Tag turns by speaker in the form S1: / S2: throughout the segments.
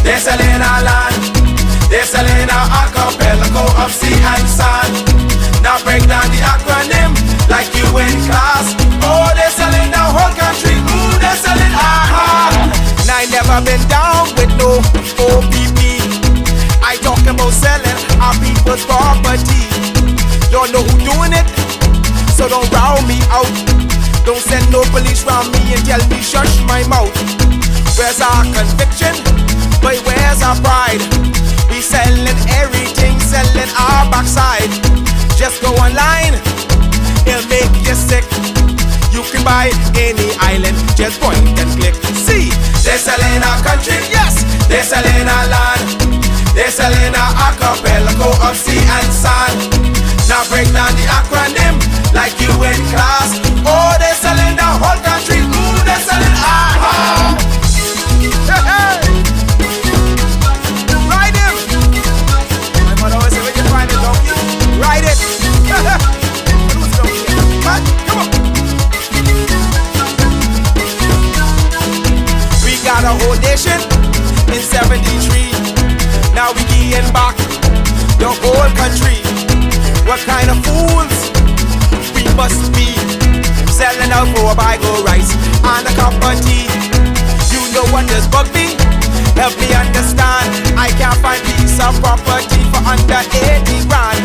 S1: They're selling our land. They're selling our archipelago of sea and sand. Now break down the acronym like you in class. Oh, they're selling the whole country. Ooh, they're selling aha. And I never been down with no OPP. I talking about selling our people's property. Don't know who doing it, so don't round me out. Don't send no police round me and tell me shush my mouth. Where's our conviction? But where's our pride? We selling everything, selling our backside. Just go online, it'll make you sick. You can buy any island, just point and click. See, they're selling our country, yes, they're selling our land. They're selling our archipelago of sea and sand. Now break down the acronym like you in class. Oh, they're selling the whole country. Ooh, they're selling aha. Hey, hey. Ride him. My mother always say, when you find a donkey, ride it. Who's donkey? What? Come on. We got a whole nation in 73. Now we getting back the whole country. What kind of fools we must be, selling out for a bag of rice and a cup of tea. You know what does bug me? Help me understand. I can't find piece of property for under 80 grand,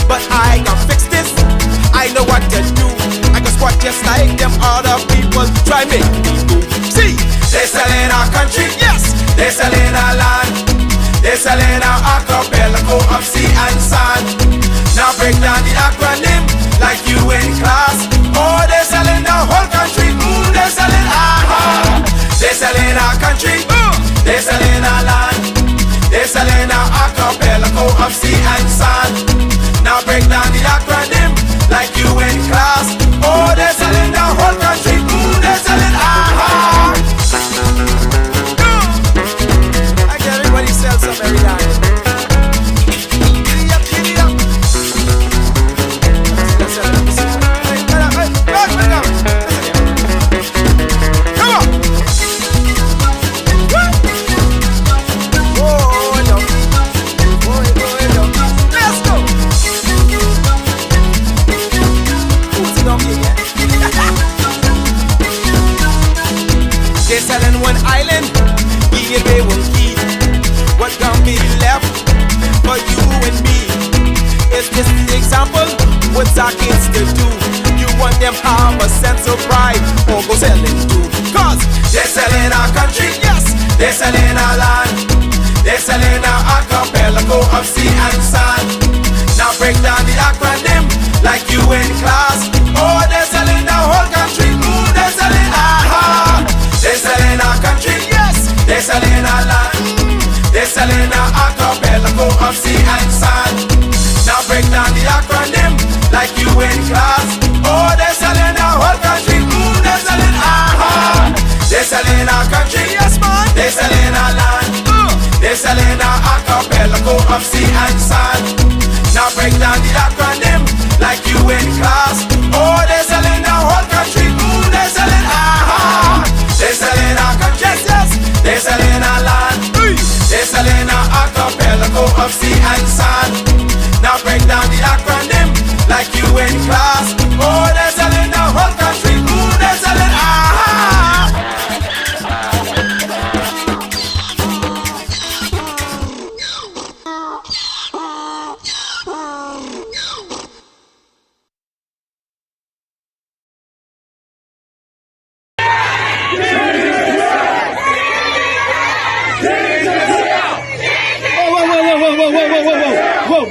S1: but I can fix this. I know what to do. I can squat just like them other people try make me do. See, they're selling our country, yes, they're selling our land. They're selling our archipelago of sea and sand. Now break down the acronym like you in class. Oh, they're selling the whole country. Ooh, they're selling aha. They're selling our country. Ooh, they're selling our land. They're selling our archipelago of sea and sand. Now break down the acronym like you in class. Oh, they're selling the whole country. Ooh, they're selling aha. I get everybody sell some every day. They're selling one island, yeah, they won't keep. What can be left for you and me? Is this the example? What's our kids to do? You want them have a sense of pride, or go selling too? Cause they're selling our country, yes, they're selling our land. They're selling our archipelago of sea and sand. Now break down the acronym like you in class. Oh, they're selling the whole country. Ooh, they're selling aha. They're selling our country, yes, they're selling our land. They're selling our archipelago of sea and sand. Now break down the acronym like you in class. Oh, they're selling the whole country. Ooh, they're selling aha. They're selling our country, yes man. They're selling our land. They're selling our archipelago of sea and sand. Now break down the acronym like you in class. Oh, they're selling the whole country. Ooh, they're selling aha. They're selling our country, yes, yes. They're selling our land. They're selling our archipelago of sea and sand. Now break down the acronym like you in class. Oh, they're selling the whole country. Ooh, they're selling aha.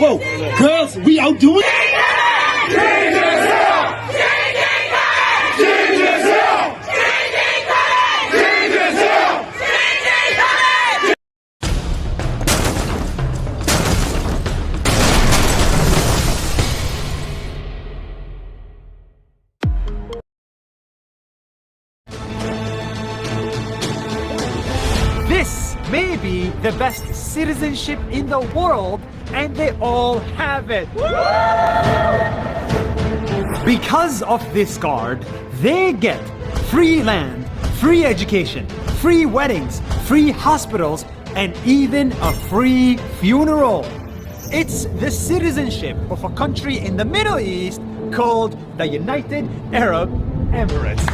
S2: Whoa, girls, we outdoing it?
S3: This may be the best citizenship in the world, and they all have it. Because of this card, they get free land, free education, free weddings, free hospitals, and even a free funeral. It's the citizenship of a country in the Middle East called the United Arab Emirates.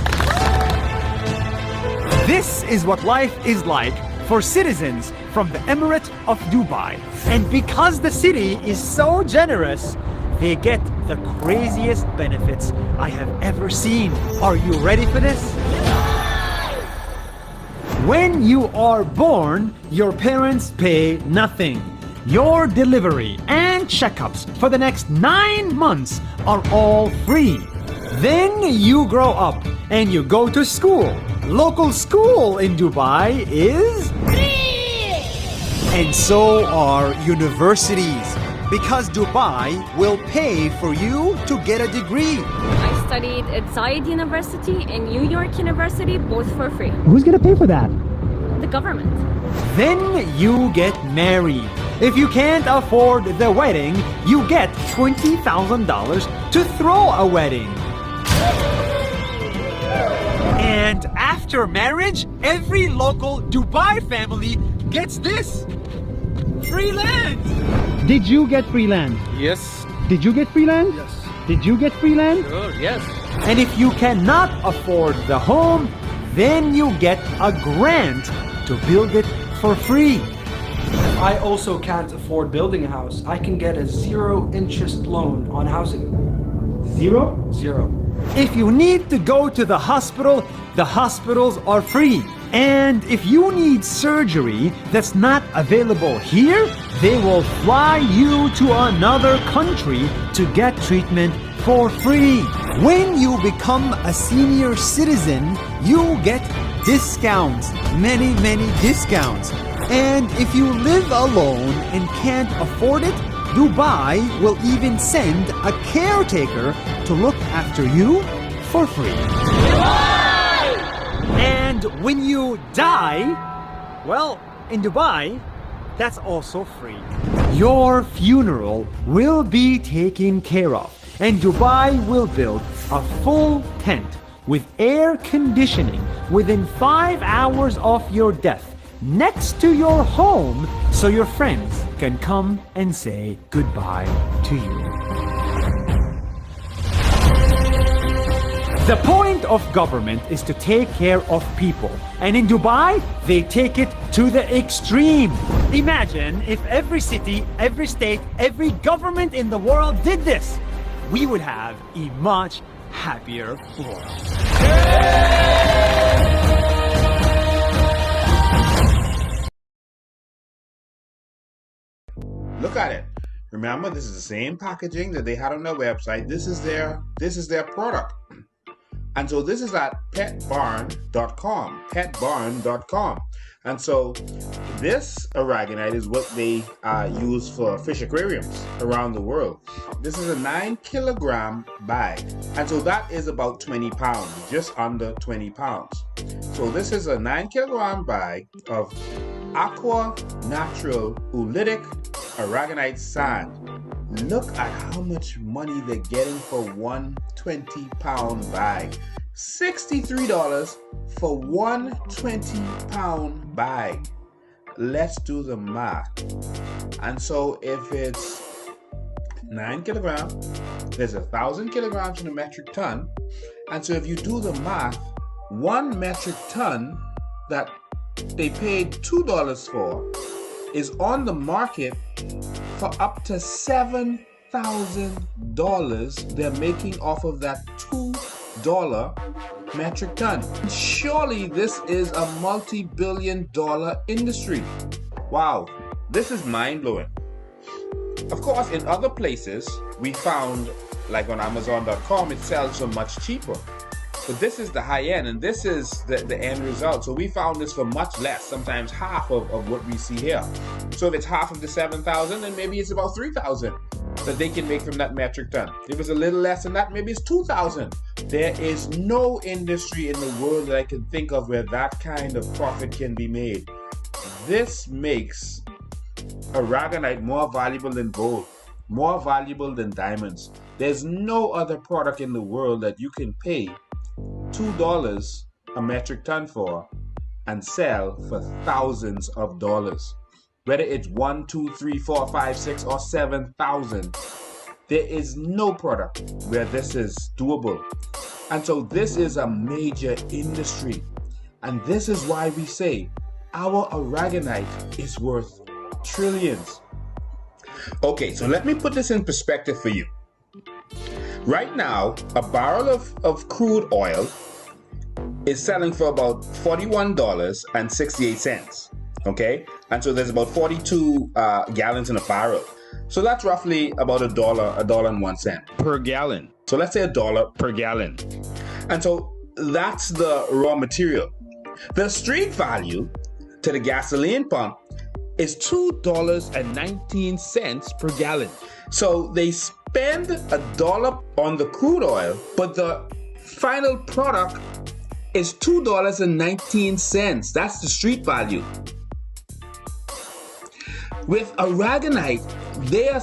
S3: This is what life is like for citizens from the Emirate of Dubai. And because the city is so generous, they get the craziest benefits I have ever seen. Are you ready for this? When you are born, your parents pay nothing. Your delivery and checkups for the next 9 months are all free. Then you grow up and you go to school. Local school in Dubai is free! And so are universities, because Dubai will pay for you to get a degree.
S4: I studied at Zayed University and New York University, both for free.
S3: Who's gonna pay for that?
S4: The government.
S3: Then you get married. If you can't afford the wedding, you get $20,000 to throw a wedding. And after marriage, every local Dubai family gets this: free land. Did you get free land?
S5: Yes.
S3: Did you get free land?
S5: Yes.
S3: Did you get free land?
S5: Sure, yes.
S3: And if you cannot afford the home, then you get a grant to build it for free.
S2: I also can't afford building a house. I can get a 0 interest loan on housing.
S3: Zero?
S2: 0.
S3: If you need to go to the hospitals are free. And if you need surgery that's not available here, they will fly you to another country to get treatment for free. When you become a senior citizen, you get discounts, many discounts. And if you live alone and can't afford it, Dubai will even send a caretaker to look after you for free. And when you die, well, in Dubai, that's also free. Your funeral will be taken care of, and Dubai will build a full tent with air conditioning within 5 hours of your death next to your home, so your friends can come and say goodbye to you. The point of government is to take care of people, and in Dubai, they take it to the extreme. Imagine if every city, every state, every government in the world did this. We would have a much happier world.
S6: Look at it. Remember, this is the same packaging that they had on their website. This is their product. And so this is at petbarn.com, petbarn.com. And so this aragonite is what they use for fish aquariums around the world. This is a 9-kilogram bag. And so that is about 20 pounds, just under 20 pounds. So this is a 9-kilogram bag of aqua natural oolitic aragonite sand. Look at how much money they're getting for one 20-pound bag. $63 for one 20-pound bag. Let's do the math. And so if it's 9 kilograms, there's 1,000 kilograms in a metric ton. And so if you do the math, 1 metric ton that they paid $2 for is on the market for up to $7,000 they're making off of that $2 metric ton. Surely this is a multi-billion-dollar industry. Wow, this is mind-blowing. Of course, in other places, we found, like on Amazon.com, it sells for much cheaper. But this is the high end, and this is the end result. So we found this for much less, sometimes half of what we see here. So if it's half of the 7,000, then maybe it's about 3,000 that they can make from that metric ton. If it's a little less than that, maybe it's 2,000. There is no industry in the world that I can think of where that kind of profit can be made. This makes aragonite more valuable than gold, more valuable than diamonds. There's no other product in the world that you can pay $2 a metric ton for and sell for thousands of dollars. Whether it's 1, 2, 3, 4, 5, 6, or 7,000, there is no product where this is doable. And so this is a major industry. And this is why we say our aragonite is worth trillions. Okay, so let me put this in perspective for you. Right now, a barrel of crude oil is selling for about $41.68. Okay, and so there's about 42 gallons in a barrel. So that's roughly about $1.01 per gallon. So let's say $1 per gallon. And so that's the raw material. The street value to the gasoline pump is $2.19 per gallon. So they spend $1 on the crude oil, but the final product is $2.19. That's the street value. With aragonite, their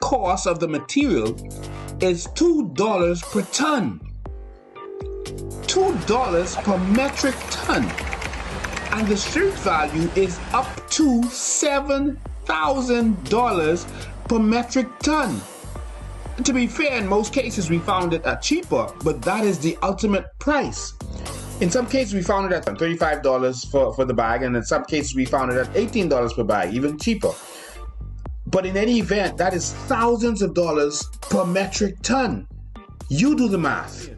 S6: cost of the material is $2 per ton. $2 per metric ton. And the street value is up to $7,000 per metric ton. And to be fair, in most cases we found it at cheaper, but that is the ultimate price. In some cases we found it at $35 for the bag, and in some cases we found it at $18 per bag, even cheaper. But in any event, that is thousands of dollars per metric ton. You do the math.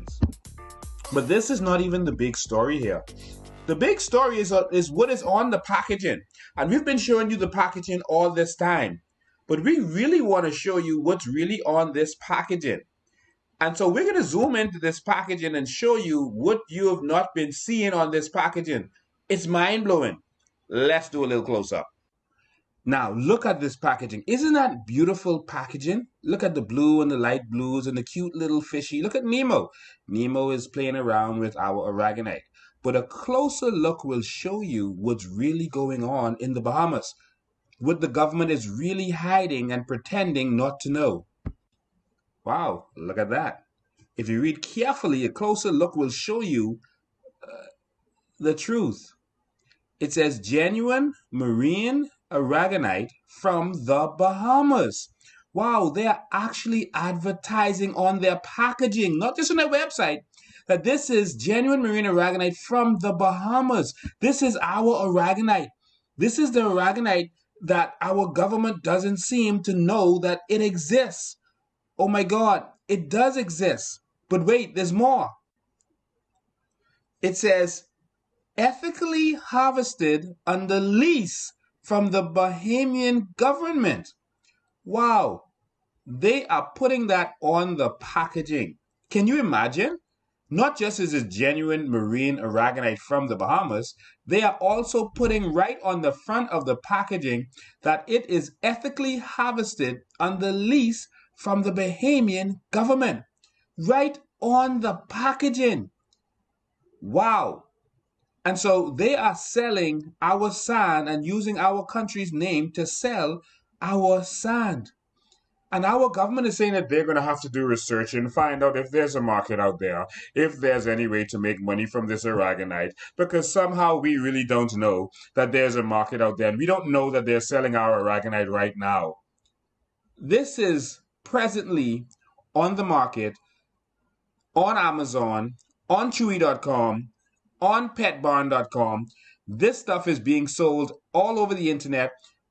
S6: But this is not even the big story here. The big story is what is on the packaging. And we've been showing you the packaging all this time. But we really want to show you what's really on this packaging. And so we're going to zoom into this packaging and show you what you have not been seeing on this packaging. It's mind-blowing. Let's do a little close-up. Now, look at this packaging. Isn't that beautiful packaging? Look at the blue and the light blues and the cute little fishy. Look at Nemo. Nemo is playing around with our aragonite. But a closer look will show you what's really going on in the Bahamas. What the government is really hiding and pretending not to know. Wow, look at that. If you read carefully, a closer look will show you the truth. It says genuine marine aragonite from the Bahamas. Wow, they are actually advertising on their packaging, not just on their website, that this is genuine marine aragonite from the Bahamas. This is our aragonite. This is the aragonite that our government doesn't seem to know that it exists. Oh my God, it does exist. But wait, there's more. It says, ethically harvested under lease from the Bahamian government. Wow, they are putting that on the packaging. Can you imagine? Not just is it genuine marine aragonite from the Bahamas, they are also putting right on the front of the packaging that it is ethically harvested under lease from the Bahamian government. Right on the packaging. Wow. And so they are selling our sand and using our country's name to sell our sand. And our government is saying that they're going to have to do research and find out if there's a market out there, if there's any way to make money from this aragonite, because somehow we really don't know that there's a market out there. And we don't know that they're selling our aragonite right now. This is presently on the market, on Amazon, on Chewy.com, on petbarn.com. This stuff is being sold all over the internet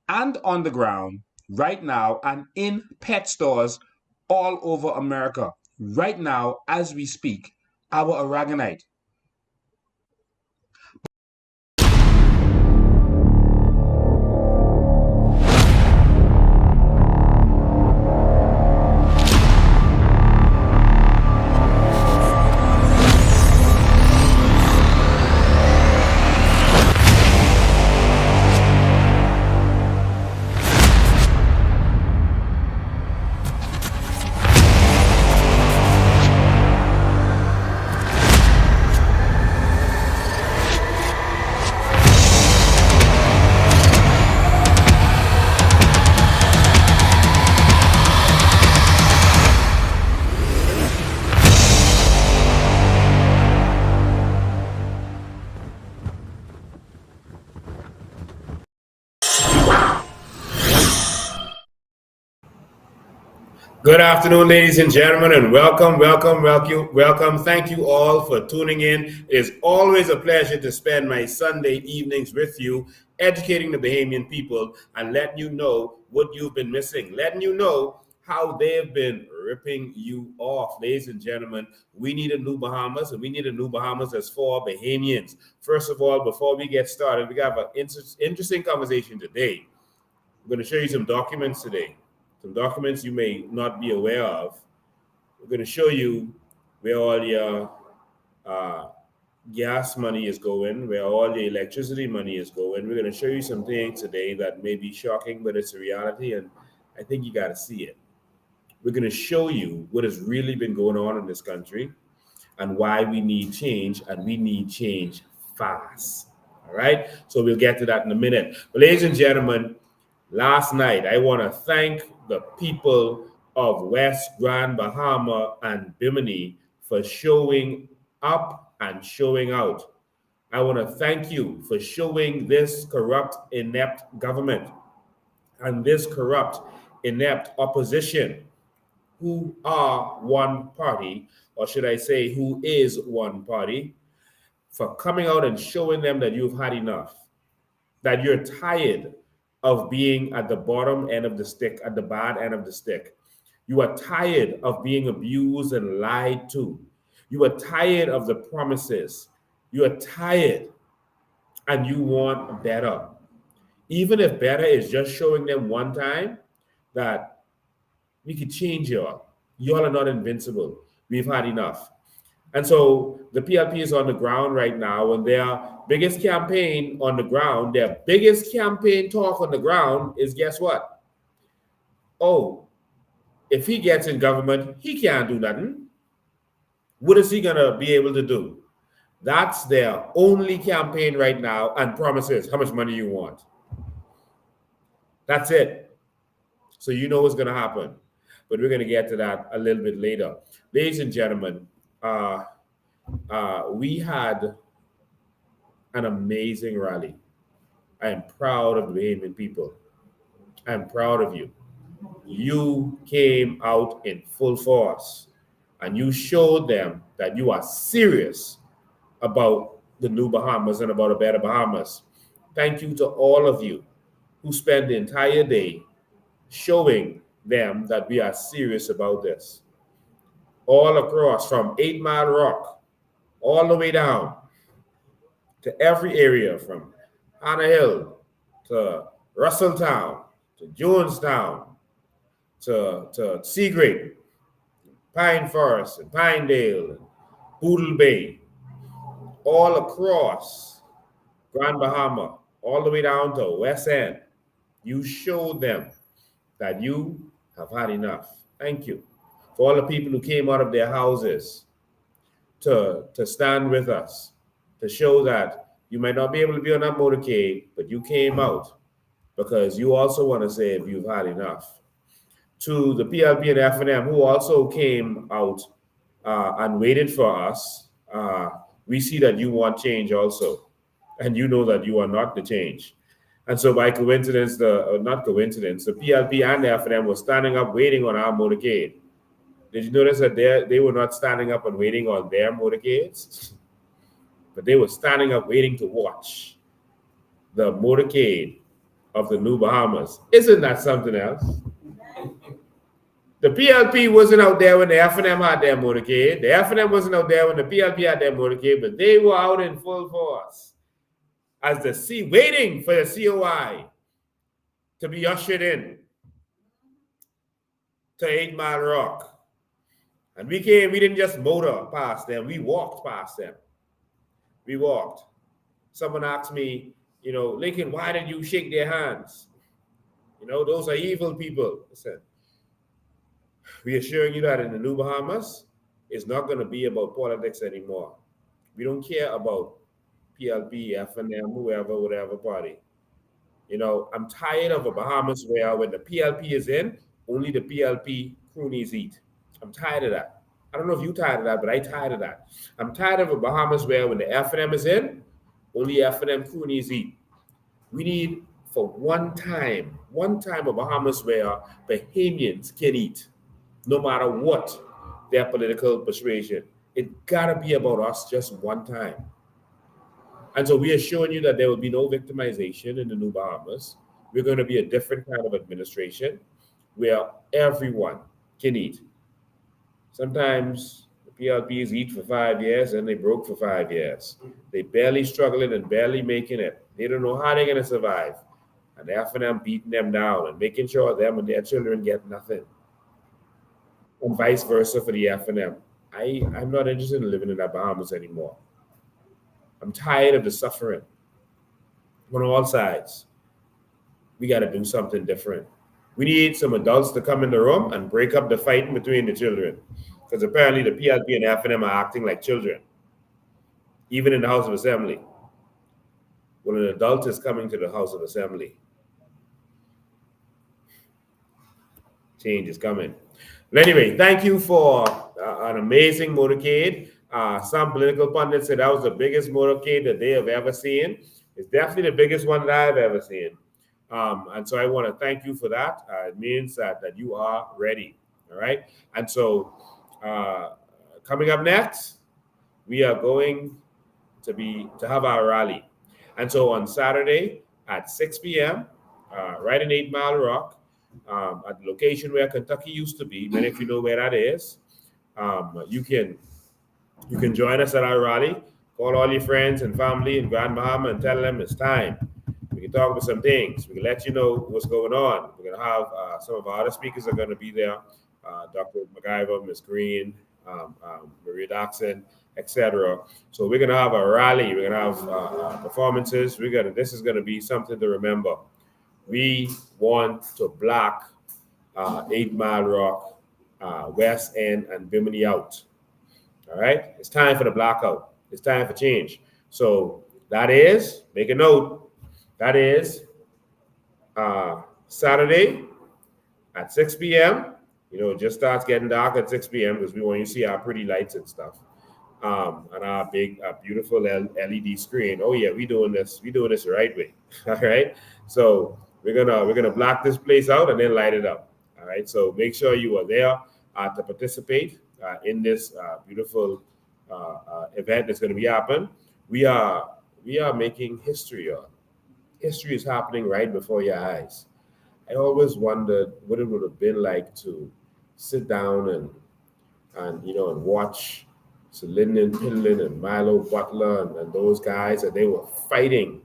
S6: and on the ground right now and in pet stores all over America right now as we speak. Our aragonite.
S5: Good afternoon, ladies and gentlemen, and welcome, welcome, welcome, welcome. Thank you all for tuning in. It is always a pleasure to spend my Sunday evenings with you, educating the Bahamian people and letting you know what you've been missing, letting you know how they've been ripping you off. Ladies and gentlemen, we need a new Bahamas, and we need a new Bahamas that's for Bahamians. First of all, before we get started, we have an interesting conversation today. I'm going to show you some documents today, some documents you may not be aware of. We're going to show you where all your uh, gas money is going, where all your electricity money is going. We're going to show you some things today that may be shocking, but it's a reality, and I think you got to see it. We're going to show you what has really been going on in this country and why we need change, and we need change fast. All right? So we'll get to that in a minute. But ladies and gentlemen, last night, I want to thank the people of West Grand Bahama and Bimini for showing up and showing out. I want to thank you for showing this corrupt, inept government and this corrupt, inept opposition who are one party, or should I say, who is one party, for coming out and showing them that you've had enough, that you're tired of being at the bottom end of the stick, at the bad end of the stick. You are tired of being abused and lied to. You are tired of the promises. You are tired and you want better. Even if better is just showing them one time that we could change y'all. Y'all are not invincible. We've had enough. And so the PLP is on the ground right now, and their biggest campaign on the ground, their biggest campaign talk on the ground is, guess what? Oh, if he gets in government, he can't do nothing. What is he going to be able to do? That's their only campaign right now, and promises how much money you want. That's it. So you know what's going to happen. But we're going to get to that a little bit later. Ladies and gentlemen, we had an amazing rally. I am proud of the Bahamian people. I am proud of you. You came out in full force and you showed them that you are serious about the new Bahamas and about a better Bahamas. Thank you to all of you who spent the entire day showing them that we are serious about this. All across from 8 Mile Rock, all the way down to every area from Hannah Hill to Russelltown to Jonestown to Seagrape, Pine Forest and Pinedale and Boodle Bay, all across Grand Bahama, all the way down to West End. You showed them that you have had enough. Thank you. For all the people who came out of their houses to stand with us, to show that you might not be able to be on that motorcade, but you came out because you also want to say if you've had enough. To the PLP and F&M who also came out and waited for us, we see that you want change also, and you know that you are not the change. And so by coincidence, not coincidence, the PLP and the F&M were standing up waiting on our motorcade. Did you notice that they were not standing up and waiting on their motorcades? But they were standing up waiting to watch the motorcade of the New Bahamas. Isn't that something else? The PLP wasn't out there when the F&M had their motorcade. The F&M wasn't out there when the PLP had their motorcade, but they were out in full force as waiting for the COI to be ushered in to 8 Mile Rock. And we didn't just motor past them, we walked past them. We walked. Someone asked me, Lincoln, why did you shake their hands? Those are evil people. Listen, we are showing you that in the New Bahamas, it's not going to be about politics anymore. We don't care about PLP, F&M, whoever, whatever party. I'm tired of a Bahamas where when the PLP is in, only the PLP cronies eat. I'm tired of that. I don't know if you're tired of that, but I'm tired of that. I'm tired of a Bahamas where when the F&M is in, only F&M cronies eat. We need for one time a Bahamas where Bahamians can eat. no matter what their political persuasion. It gotta be about us just one time. And so we are showing you that there will be no victimization in the New Bahamas. We're going to be a different kind of administration where everyone can eat. Sometimes the PLPs eat for 5 years and they broke for 5 years. They barely struggling and barely making it. They don't know how they're going to survive. And the FNM beating them down and making sure them and their children get nothing. And vice versa for the FNM. I'm not interested in living in the Bahamas anymore. I'm tired of the suffering on all sides. We got to do something different. We need some adults to come in the room and break up the fight between the children. Because apparently the PLP and FNM are acting like children, even in the House of Assembly. When an adult is coming to the House of Assembly, change is coming. But anyway, thank you for an amazing motorcade. Some political pundits said that was the biggest motorcade that they have ever seen. It's definitely the biggest one that I've ever seen. And so I want to thank you for that. It means that you are ready. All right. And so coming up next, we are going to have our rally. And so on Saturday at 6 p.m., right in 8 Mile Rock, at the location where Kentucky used to be, many of you know where that is. You can join us at our rally. Call all your friends and family in Grand Bahama and tell them it's time. We can talk about some things. We can let you know what's going on. We're going to have some of our other speakers are going to be there. Dr. McIver, Ms. Green, Maria Doxson, etc. So we're going to have a rally. We're going to have performances. This is going to be something to remember. We want to block 8 Mile Rock, West End, and Bimini out. All right? It's time for the blackout. It's time for change. So that is, make a note, that is Saturday at 6 p.m. It just starts getting dark at 6 p.m. because we want you to see our pretty lights and stuff. And our big, beautiful LED screen. Oh yeah, we doing this the right way. All right. So we're gonna block this place out and then light it up. All right. So make sure you are there to participate in this beautiful event that's going to be happening. We are making history. History is happening right before your eyes. I always wondered what it would have been like to sit down and watch Sir Lyndon Pinlin and Milo Butler and those guys, and they were fighting,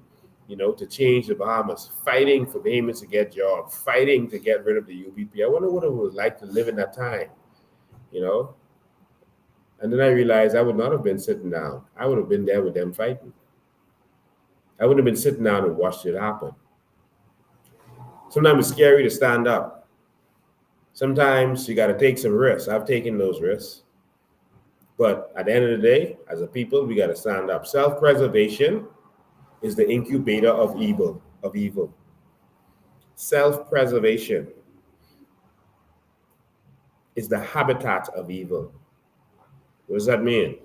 S5: to change the Bahamas, fighting for Bahamians to get jobs, fighting to get rid of the UBP. I wonder what it was like to live in that time, And then I realized I would not have been sitting down. I would have been there with them fighting. I wouldn't have been sitting down and watched it happen. Sometimes it's scary to stand up. Sometimes you got to take some risks. I've taken those risks. But at the end of the day, as a people, we got to stand up. Self-preservation is the incubator of evil. Self-preservation is the habitat of evil. What does that mean?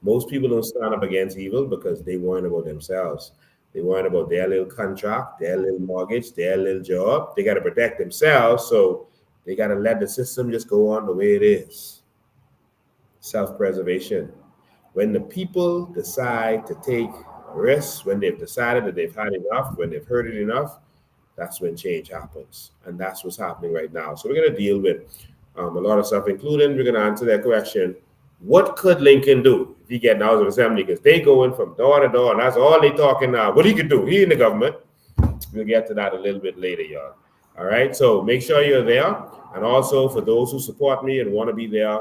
S5: Most people don't stand up against evil because they worry about themselves. They worry about their little contract, their little mortgage, their little job. They got to protect themselves, so they got to let the system just go on the way it is. Self-preservation. When the people decide to take risks, when they've decided that they've had enough, when they've heard it enough, that's when change happens. And that's what's happening right now. So we're going to deal with a lot of stuff, including we're going to answer that question. What could Lincoln do if he get out of assembly? Because they going from door to door, and that's all they talking now. What he could do? He in the government. We'll get to that a little bit later, y'all. All right. So make sure you're there. And also for those who support me and want to be there,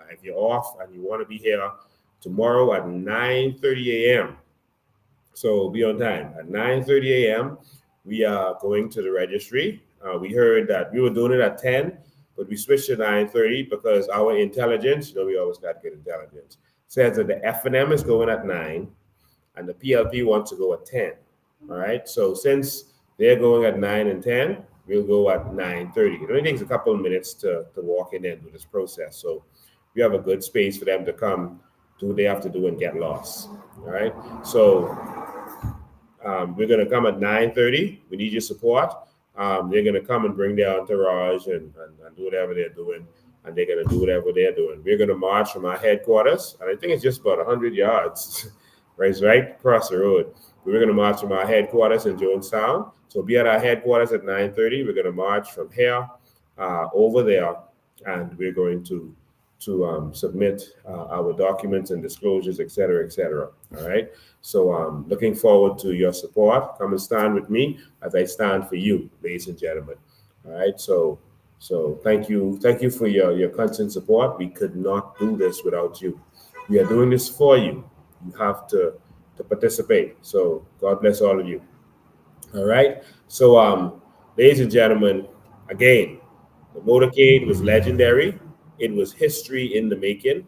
S5: if you're off and you want to be here tomorrow at 9:30 a.m. So be on time. At 9:30 a.m., we are going to the registry. We heard that we were doing it at 10. But we switched to 9:30 because our intelligence, we always got good intelligence, says that the FNM is going at 9 and the PLP wants to go at 10. All right. So since they're going at 9 and 10, we'll go at 9:30. It only takes a couple of minutes to walk in and do this process. So we have a good space for them to come, do what they have to do and get lost. All right. So we're going to come at 9:30. We need your support. They're going to come and bring their entourage and do whatever they're doing. and they're going to do whatever they're doing. We're going to march from our headquarters, and I think it's just about 100 yards, right? It's right across the road. We're going to march from our headquarters in Jonestown. So be at our headquarters at 9:30. We're going to march from here over there, and we're going to submit our documents and disclosures, et cetera, et cetera. All right. So looking forward to your support. Come and stand with me as I stand for you, ladies and gentlemen. All right. So thank you for your constant support. We could not do this without you. We are doing this for you. You have to participate. So God bless all of you. All right. So ladies and gentlemen, again, the motorcade was legendary. It was history in the making.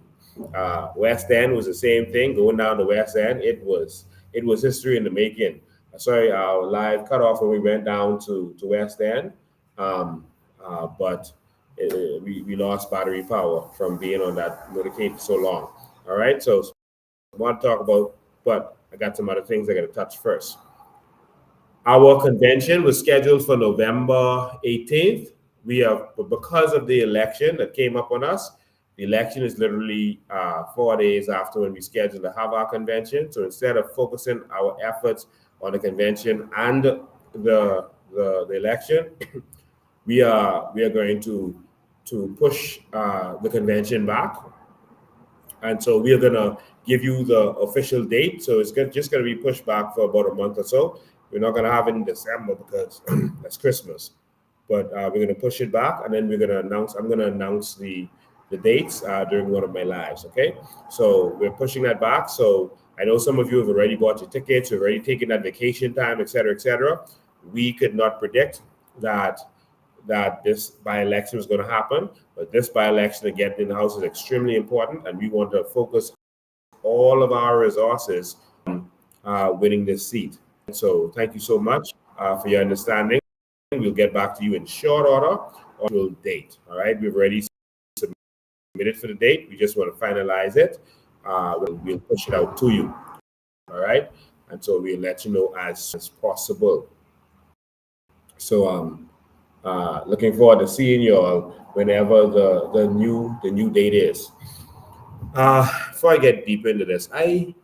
S5: West End was the same thing. Going down to West End, it was history in the making. Sorry, our live cut off when we went down to West End, but we lost battery power from being on that motorcade for so long. All right, so I want to talk about, but I got some other things I got to touch first. Our convention was scheduled for November 18th. Because of the election that came up on us, the election is literally 4 days after when we scheduled to have our convention. So instead of focusing our efforts on the convention and the election, we are going to push the convention back. And so we are going to give you the official date. So it's just going to be pushed back for about a month or so. We're not going to have it in December because that's Christmas. But we're going to push it back, and then we're going to announce. I'm going to announce the dates during one of my lives. Okay, so we're pushing that back. So I know some of you have already bought your tickets, you've already taken that vacation time, et cetera, et cetera. We could not predict that this by-election was going to happen, but this by-election to get in the House is extremely important, and we want to focus all of our resources on winning this seat. So thank you so much for your understanding. We'll get back to you in short order on date. All right, we've already submitted for the date. We just want to finalize it. We'll push it out to you. All right, and so we'll let you know as possible. So looking forward to seeing you all whenever the new date is. Before I get deep into this, I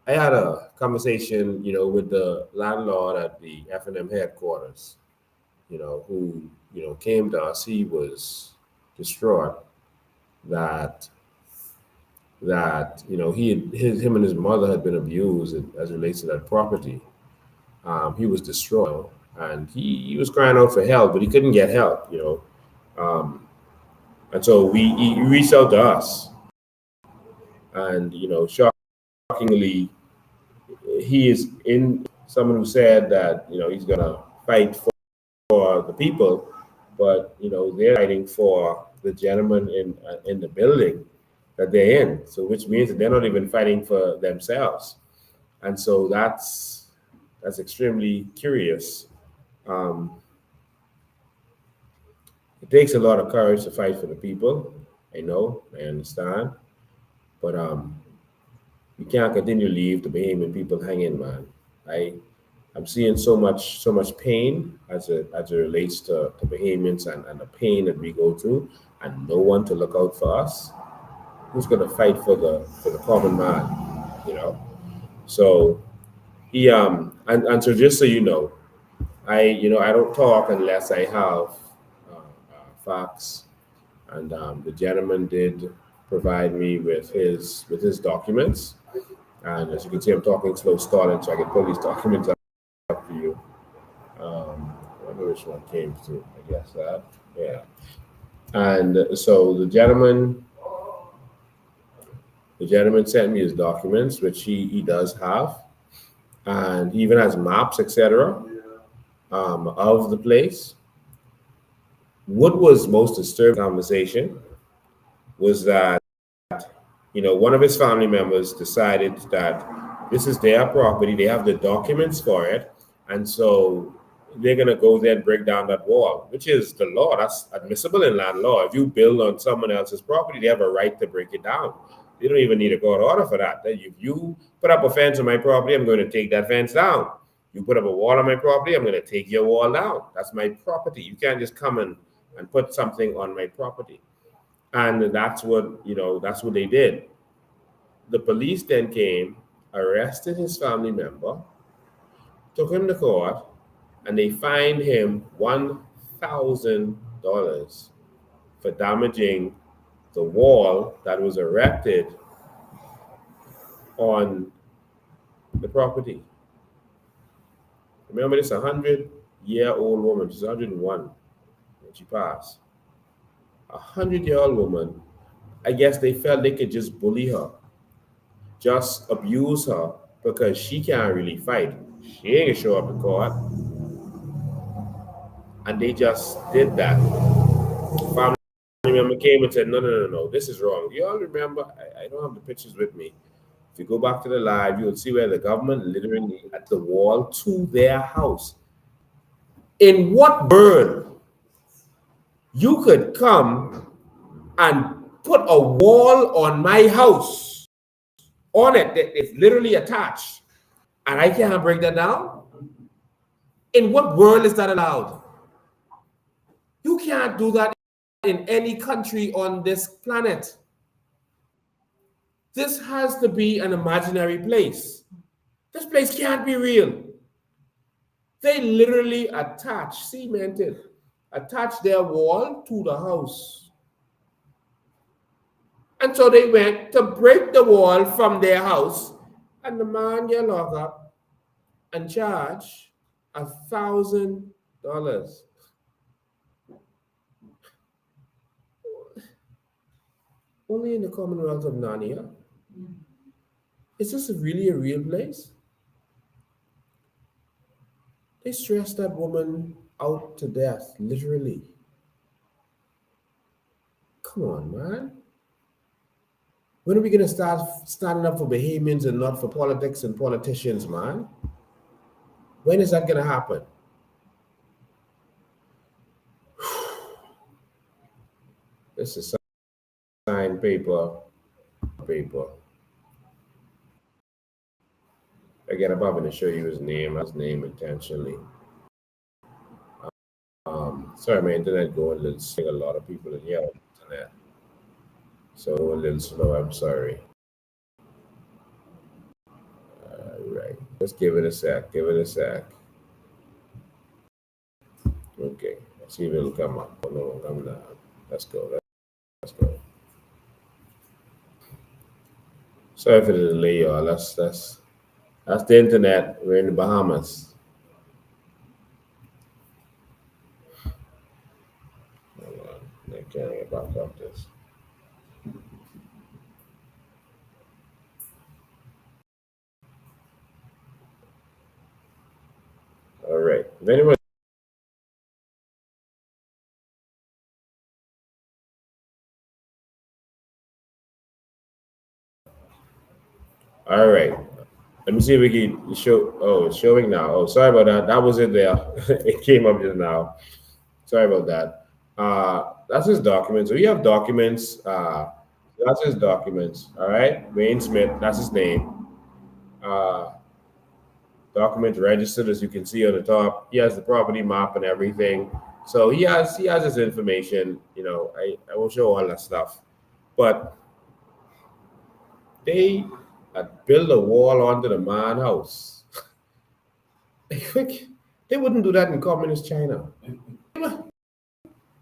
S5: had a conversation, with the landlord at the F&M headquarters. Who, came to us. He was distraught that him and his mother had been abused as it relates to that property. He was distraught, and he was crying out for help, but he couldn't get help, and so he reached out to us, and shockingly, he is in someone who said that he's gonna fight for the people, but they're fighting for the gentleman in the building that they're in. So which means that they're not even fighting for themselves, and so that's extremely curious. It takes a lot of courage to fight for the people. I know, I understand, but we can't continue to leave the Bahamian people hanging, man. I'm seeing so much pain as it relates to Bahamians and the pain that we go through, and no one to look out for us. Who's going to fight for the common man? So he and so just so you know, I don't talk unless I have facts, and the gentleman did provide me with his documents, and as you can see, I'm talking slow, stalling, so I can pull these documents up for you. I wonder which one came through. I guess that, yeah. And so the gentleman sent me his documents, which he does have, and he even has maps, etc., of the place. What was most disturbing conversation was that one of his family members decided that this is their property, they have the documents for it, and so they're going to go there and break down that wall, which is the law. That's admissible in land law. If you build on someone else's property, they have a right to break it down. They don't even need a court order for that. If you put up a fence on my property, I'm going to take that fence down. You put up a wall on my property, I'm going to take your wall down. That's my property. You can't just come and put something on my property. And that's what they did. The police then came, arrested his family member, took him to court, and they fined him $1,000 for damaging the wall that was erected on the property. Remember, this 100-year-old woman. She's 101 when she passed. 100-year-old woman. I guess they felt they could just bully her, just abuse her because she can't really fight. She ain't gonna show up in court, and they just did that. Family member came and said, "No, no, no, no, this is wrong." You all remember? I don't have the pictures with me. If you go back to the live, you'll see where the government literally at the wall to their house. In what world you could come and put a wall on my house on it that is literally attached, and I can't break that down? In what world is that allowed? You can't do that in any country on this planet. This has to be an imaginary place. This place can't be real. They literally cemented, attached their wall to the house. And so they went to break the wall from their house, and the man get locked up and charged $1,000. Only in the Commonwealth of Narnia. Is this really a real place? They stressed that woman out to death, literally. Come on, man. When are we going to start standing up for Bahamians and not for politics and politicians, man? When is that going to happen? This is signed paper. Again, I'm not going to show you his name intentionally. Sorry, my internet going a little slow. A lot of people in here on the internet. So a little slow, I'm sorry. All right, let's give it a sec. Okay, let's see if it'll come up. Oh, no, it'll come down. Let's go. Sorry for the delay, y'all. That's the internet. We're in the Bahamas. Hold on. I can't get back up this. All right. If anyone all right. Let me see if we can show. Oh, it's showing now. Oh, sorry about that. That was it there. It came up just now. Sorry about that. That's his documents. So we have documents. That's his documents. All right. Wayne Smith. That's his name. Documents registered, as you can see on the top. He has the property map and everything. So he has his information. I won't show all that stuff, but they build a wall onto the man house. They wouldn't do that in communist China.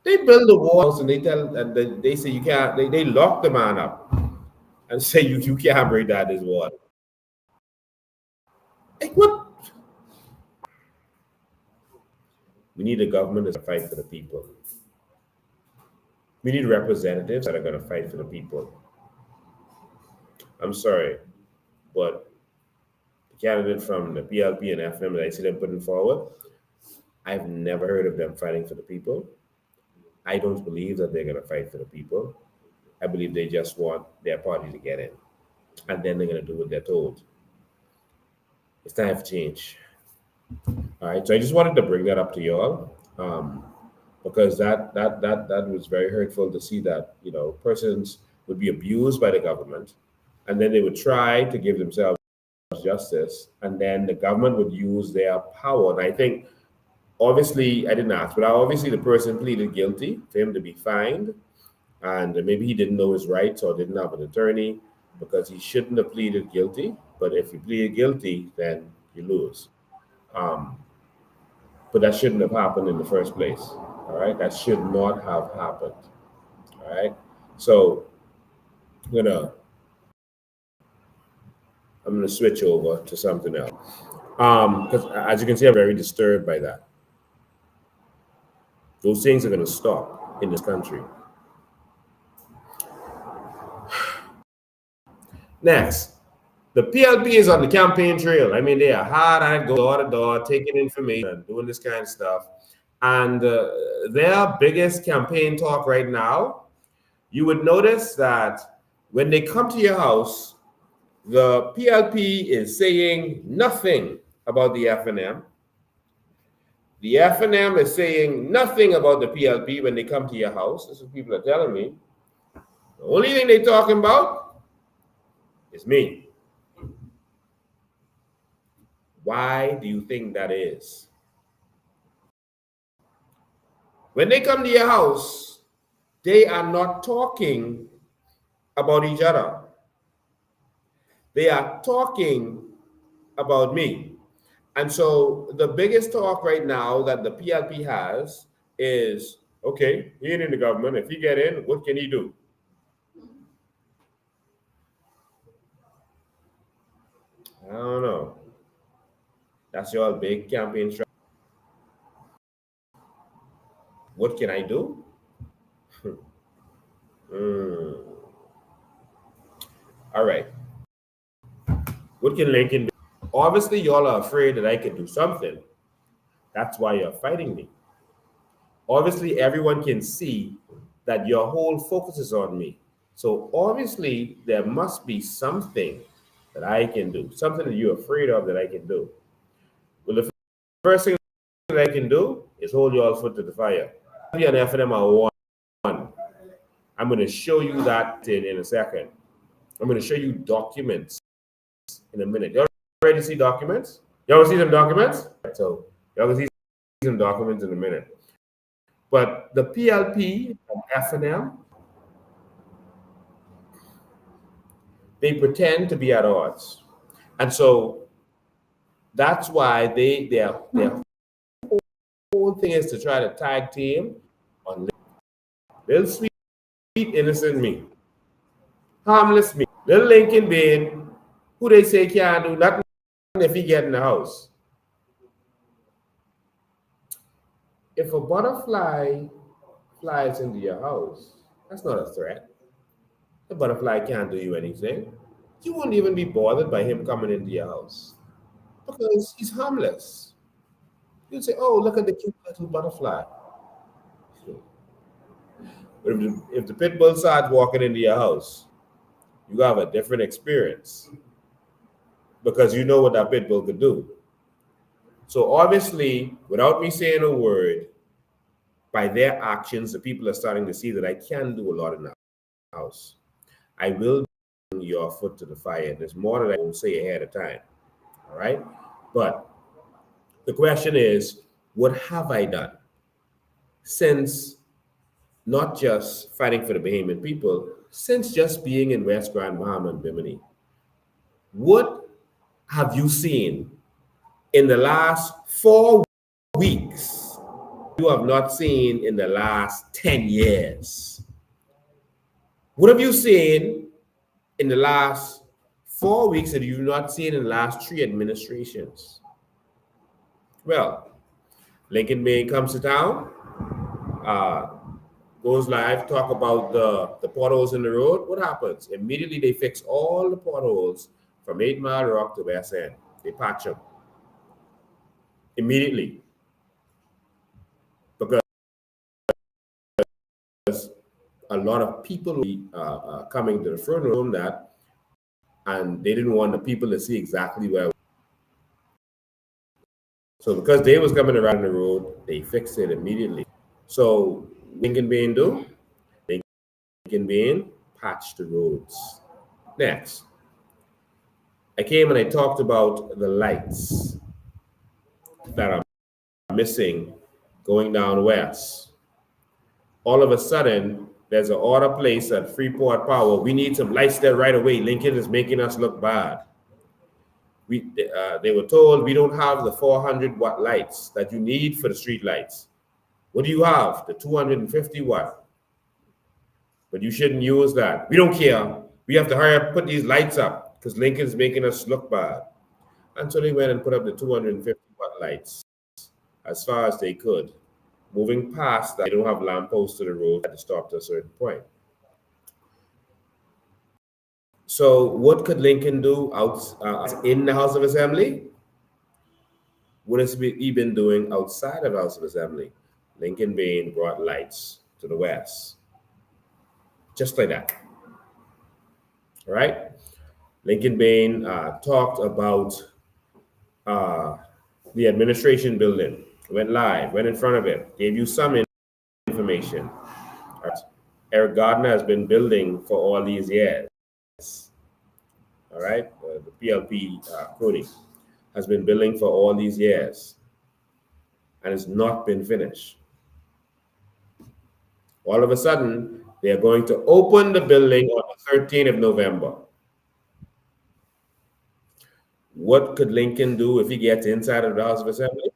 S5: They build the walls and they say you can't. They lock the man up and say you can't break that this wall. What? We need a government to fight for the people. We need representatives that are going to fight for the people. I'm sorry, but the candidate from the PLP and FM that I see them putting forward, I've never heard of them fighting for the people. I don't believe that they're going to fight for the people. I believe they just want their party to get in, and then they're going to do what they're told. It's time for change. All right, so I just wanted to bring that up to y'all, because that was very hurtful to see that persons would be abused by the government, and then they would try to give themselves justice, and then the government would use their power. And I think, obviously, I didn't ask, but obviously the person pleaded guilty for him to be fined, and maybe he didn't know his rights or didn't have an attorney because he shouldn't have pleaded guilty. But if you plead guilty, then you lose. Um, but that shouldn't have happened in the first place. All right, that should not have happened. All right, so I'm gonna I'm gonna switch over to something else because as you can see, I'm very disturbed by that. Those things are gonna stop in this country. Next, the PLP is on the campaign trail. I mean, they are hard at it, go door to door, taking information and doing this kind of stuff. And their biggest campaign talk right now, you would notice that when they come to your house, the PLP is saying nothing about the FNM. The FNM is saying nothing about the PLP when they come to your house. This is what people are telling me. The only thing they're talking about is me. Why do you think that is? When they come to your house, they are not talking about each other. They are talking about me. And so the biggest talk right now that the PLP has is, okay, he ain't in the government. If he get in, what can he do? I don't know. That's your big campaign strategy. What can I do? All right. What can Lincoln do? Obviously, y'all are afraid that I can do something. That's why you're fighting me. Obviously, everyone can see that your whole focus is on me. So obviously, there must be something that I can do, something that you're afraid of that I can do. Well, the first thing that I can do is hold y'all's foot to the fire. Be an FNM one. I'm going to show you that in a second. I'm going to show you documents in a minute. Y'all ready to see documents? Y'all want to see some documents? So y'all can see some documents in a minute. But the PLP and FNM, they pretend to be at odds. And so that's why their whole thing is to try to tag team on little sweet, innocent me, harmless me, little Lincoln Bain, who they say can't do nothing if he get in the house. If a butterfly flies into your house, that's not a threat. The butterfly can't do you anything. You won't even be bothered by him coming into your house because he's harmless. You'd say, oh, look at the cute little butterfly. But if the pit bull starts walking into your house, you have a different experience because you know what that pit bull could do. So obviously, without me saying a word, by their actions, the people are starting to see that I can do a lot in the house. I will bring your foot to the fire. There's more that I will say ahead of time. All right? But the question is, what have I done since not just fighting for the Bahamian people, since just being in West Grand, Bahama, and Bimini? What have you seen in the last 4 weeks you have not seen in the last 10 years? What have you seen in the last 4 weeks that you've not seen in the last 3 administrations? Well, Lincoln Bain comes to town, goes live, talk about the potholes in the road. What happens? Immediately they fix all the potholes from 8 Mile Rock to West End. They patch them. Immediately. Because a lot of people were coming to the front room that, and they didn't want the people to see exactly where. So because they was coming around the road, they fixed it immediately. So Lincoln Bain do? Lincoln Bain patch the roads. Next, I came and I talked about the lights that are missing going down west. All of a sudden, There's an order placed at Freeport Power. We need some lights there right away. Lincoln is making us look bad. They were told we don't have the 400-watt lights that you need for the street lights. What do you have? The 250-watt. But you shouldn't use that. We don't care. We have to hurry up, put these lights up because Lincoln's making us look bad. And so they went and put up the 250-watt lights as far as they could. Moving past that, they don't have lampposts to the road to stop to a certain point. So what could Lincoln do in the House of Assembly? What has he been doing outside of the House of Assembly? Lincoln Bain brought lights to the west. Just like that. All right? Lincoln Bain talked about the administration building. Went live, went in front of it, gave you some information. Right. Eric Gardner has been building for all these years. All right, the PLP crony has been building for all these years and it's not been finished. All of a sudden, they are going to open the building on the 13th of November. What could Lincoln do if he gets inside of the House of Assembly?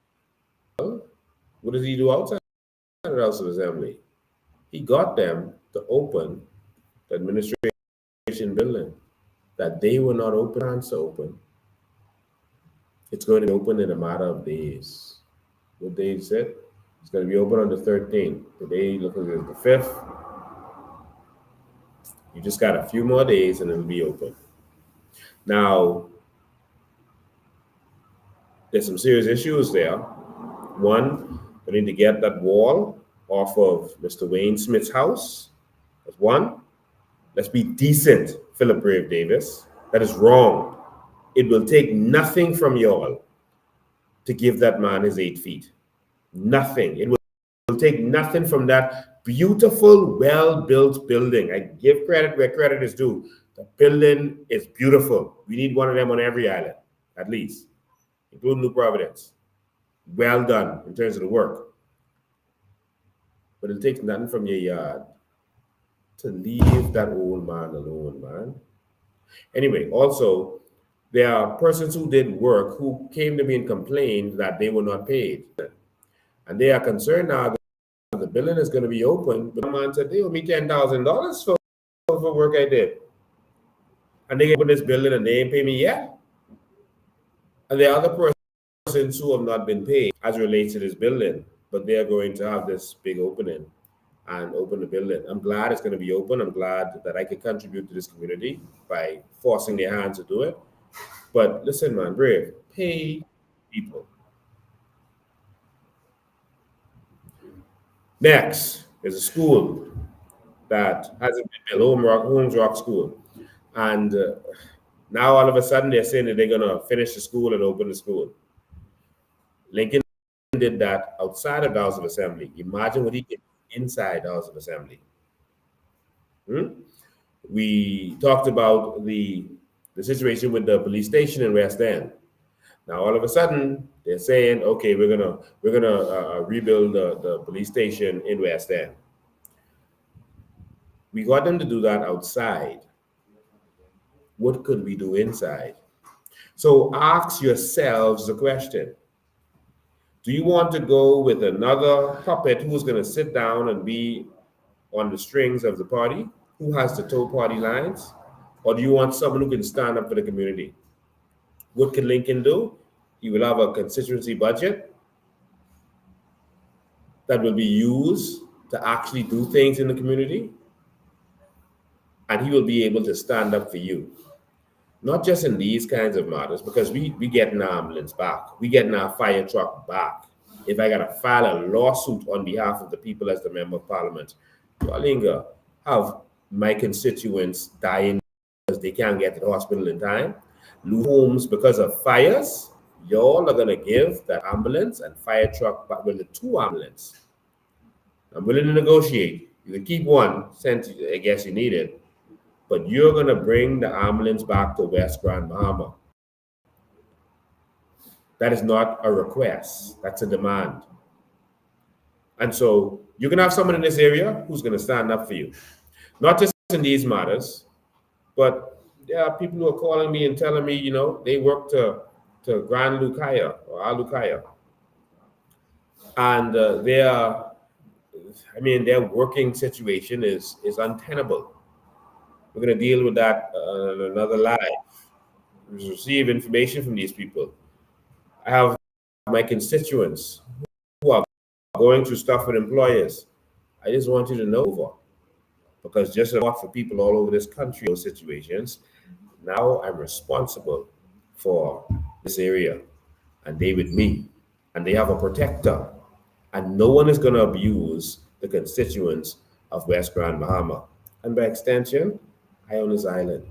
S5: Well, what does he do outside of the House of Assembly? He got them to open the administration building that they were not open and so open. It's going to be open in a matter of days. What day is it? It's going to be open on the 13th. Today, look at it, the 5th. You just got a few more days and it'll be open. Now, there's some serious issues there. One, we need to get that wall off of Mr. Wayne Smith's house. That's one. Let's be decent, Philip Brave Davis. That is wrong. It will take nothing from y'all to give that man his 8 feet. Nothing. It will take nothing from that beautiful, well-built building. I give credit where credit is due. The building is beautiful. We need one of them on every island, at least, including New Providence. Well done in terms of the work. But it takes nothing from your yard to leave that old man alone, man. Anyway, also, there are persons who did work who came to me and complained that they were not paid. And they are concerned now that the building is going to be open. But the man said they owe me $10,000 for work I did. And they opened this building and they ain't pay me yet. And there are other persons who have not been paid as relates to this building, but they are going to have this big opening and open the building. I'm glad it's going to be open. I'm glad that I can contribute to this community by forcing their hands to do it. But listen, man, Brave, pay people. Next is a school that hasn't been built, Holmes Rock School. And now all of a sudden they're saying that they're going to finish the school and open the school. Lincoln did that outside of the House of Assembly. Imagine what he did inside the House of Assembly. We talked about the situation with the police station in West End. Now all of a sudden they're saying, okay, we're gonna rebuild the police station in West End. We got them to do that outside. What could we do inside? So ask yourselves the question. Do you want to go with another puppet who's going to sit down and be on the strings of the party, who has to toe party lines? Or do you want someone who can stand up for the community? What can Lincoln do? He will have a constituency budget that will be used to actually do things in the community. And he will be able to stand up for you. Not just in these kinds of matters, because we getting our ambulance back. We getting our fire truck back. If I got to file a lawsuit on behalf of the people as the member of parliament, Walinga, have my constituents dying because they can't get to the hospital in time, lose homes because of fires, y'all are going to give that ambulance and fire truck back with the 2 ambulances. I'm willing to negotiate. You can keep one since I guess you need it. But you're going to bring the ambulance back to West Grand Bahama. That is not a request. That's a demand. And so you can have someone in this area who's going to stand up for you, not just in these matters, but there are people who are calling me and telling me, they work to Grand Lukaya or Alukaya. And their working situation is untenable. We're going to deal with that in another live. Receive information from these people. I have my constituents who are going through stuff with employers. I just want you to know over, because just like for people all over this country, those situations, now I'm responsible for this area, and they with me, and they have a protector, and no one is going to abuse the constituents of West Grand Bahama, and by extension, I own this island.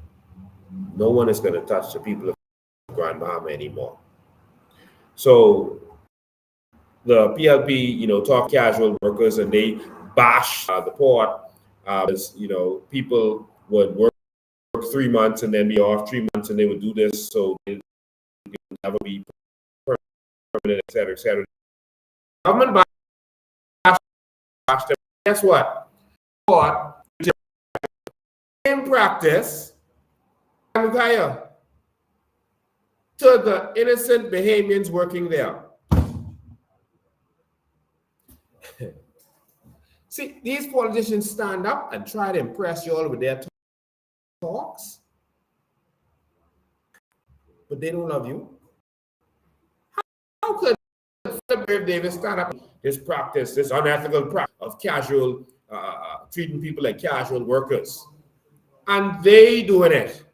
S5: No one is going to touch the people of Grand Bahama anymore. So the PLP, talk casual workers, and they bash the port as people would work 3 months and then be off 3 months, and they would do this so they would never be permanent, et cetera, et cetera. Government bashed them. Guess what? Port in practice to the innocent Bahamians working there. See, these politicians stand up and try to impress you all with their talks, but they don't love you. How could Philip Davis stand up this practice, this unethical practice of casual, treating people like casual workers, and they doing it?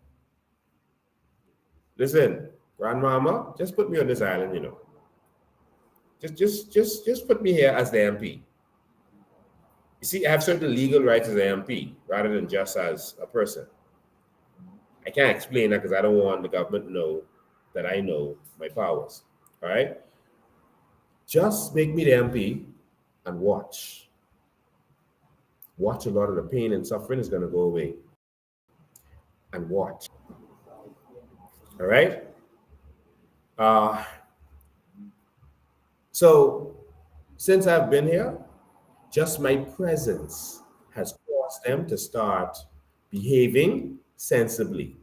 S5: Listen, Grandmama, just put me on this island, Just put me here as the MP. You see, I have certain legal rights as an MP rather than just as a person. I can't explain that because I don't want the government to know that I know my powers. All right? Just make me the MP and watch. Watch a lot of the pain and suffering is going to go away. And watch. All right? So, since I've been here, just my presence has caused them to start behaving sensibly.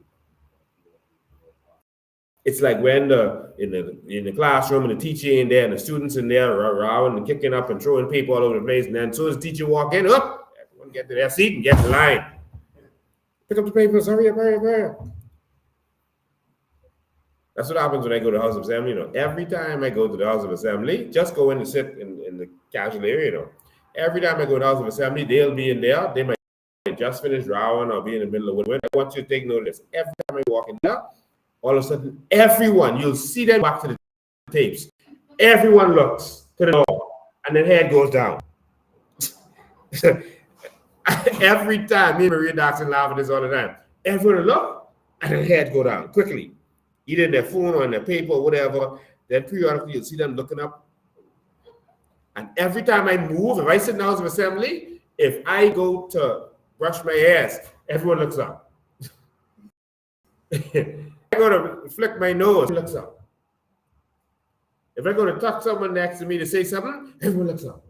S5: It's like when in the classroom and the teacher in there and the students in there rowing and kicking up and throwing paper all over the place, and then as soon as the teacher walk in, everyone get to their seat and get in line. Pick up the papers, hurry up, hurry up, hurry up. That's what happens when I go to the House of Assembly. Every time I go to the House of Assembly, just go in and sit in the casual area. Every time I go to the House of Assembly, they'll be in there. They might just finish rowing or be in the middle of winter. I want you to take note of this. Every time I walk in there, all of a sudden, everyone, you'll see them back to the tapes. Everyone looks to the door, and then head goes down. Every time, me and Maria Dawson laugh at this all the time. Everyone will look, and then head go down quickly. Either in their phone or in their paper or whatever. Then periodically, you'll see them looking up. And every time I move, if I sit in the House of Assembly, if I go to brush my ass, everyone looks up. If I go to flick my nose, everyone looks up. If I go to talk to someone next to me to say something, everyone looks up.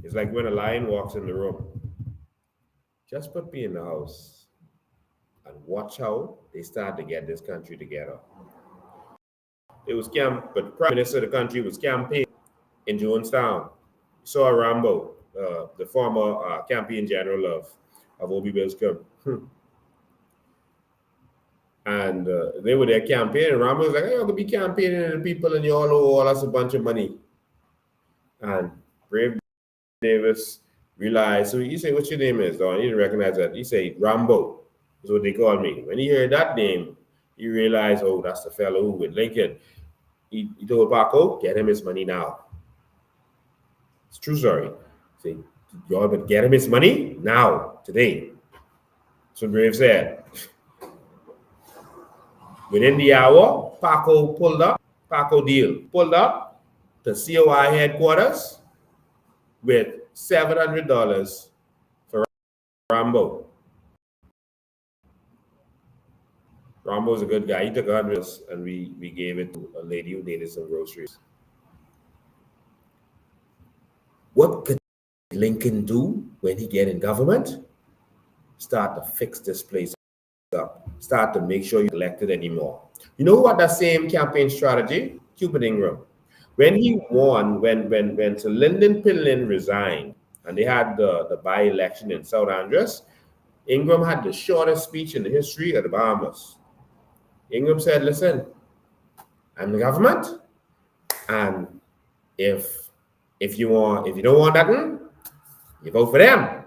S5: It's like when a lion walks in the room. Just put me in the house and watch how they start to get this country together. It was but the Prime Minister of the country was campaigning in Jonestown. You saw Rambo, the former campaign general of Obi Bill's Club. And they were there campaigning. Rambo was like, hey, I'm going to be campaigning to the people and you all owe all us a bunch of money. And Brave Davis realized, so he said, what's your name is, Don? He didn't recognize that. He said, Rambo is what they called me. When he heard that name, he realized, oh, that's the fellow who with Lincoln. He told Paco, get him his money now. It's a true story. Say, y'all but get him his money now, today. That's what Brave said. Within the hour, Paco pulled up to COI headquarters with $700 for Rambo. Rambo's a good guy. He took 100 and we gave it to a lady who needed some groceries. What could Lincoln do when he get in government? Start to fix this place up. Start to make sure you're elected anymore. You know what that same campaign strategy? Cupid Ingram. When he won, when Sir Lyndon Pinlin resigned and they had the by-election in South Andres, Ingram had the shortest speech in the history of the Bahamas. Ingram said, listen, I'm the government, and if you don't want nothing, you vote for them.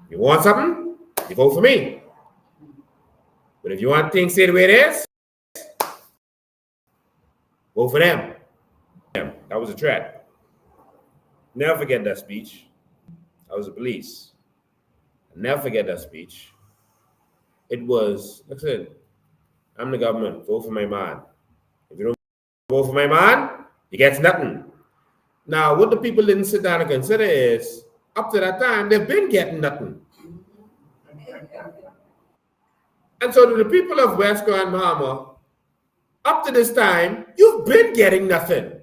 S5: If you want something, you vote for me. But if you want things to stay the way it is, vote for them. That was a threat. Never forget that speech. I was the police. Never forget that speech. It was, like I said, I'm the government. Vote for my man. If you don't vote for my man, he gets nothing. Now, what the people didn't sit down and consider is, up to that time, they've been getting nothing. And so to the people of West Grand Bahama, up to this time, you've been getting nothing.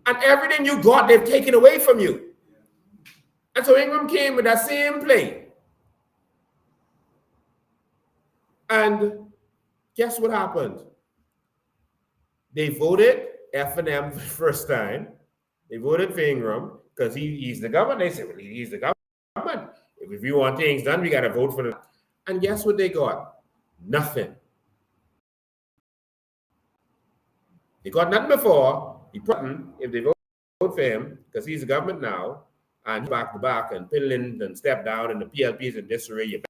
S5: And everything you got, they've taken away from you. And so Ingram came with that same play. And guess what happened? They voted F&M for the first time. They voted for Ingram because he's the government. They said, well, he's the government. If you want things done, we got to vote for them. And guess what they got? Nothing. They got nothing before. If they vote for him, because he's the government now, and he's back to back, and Pinlin and step down, and the PLP is in disarray, you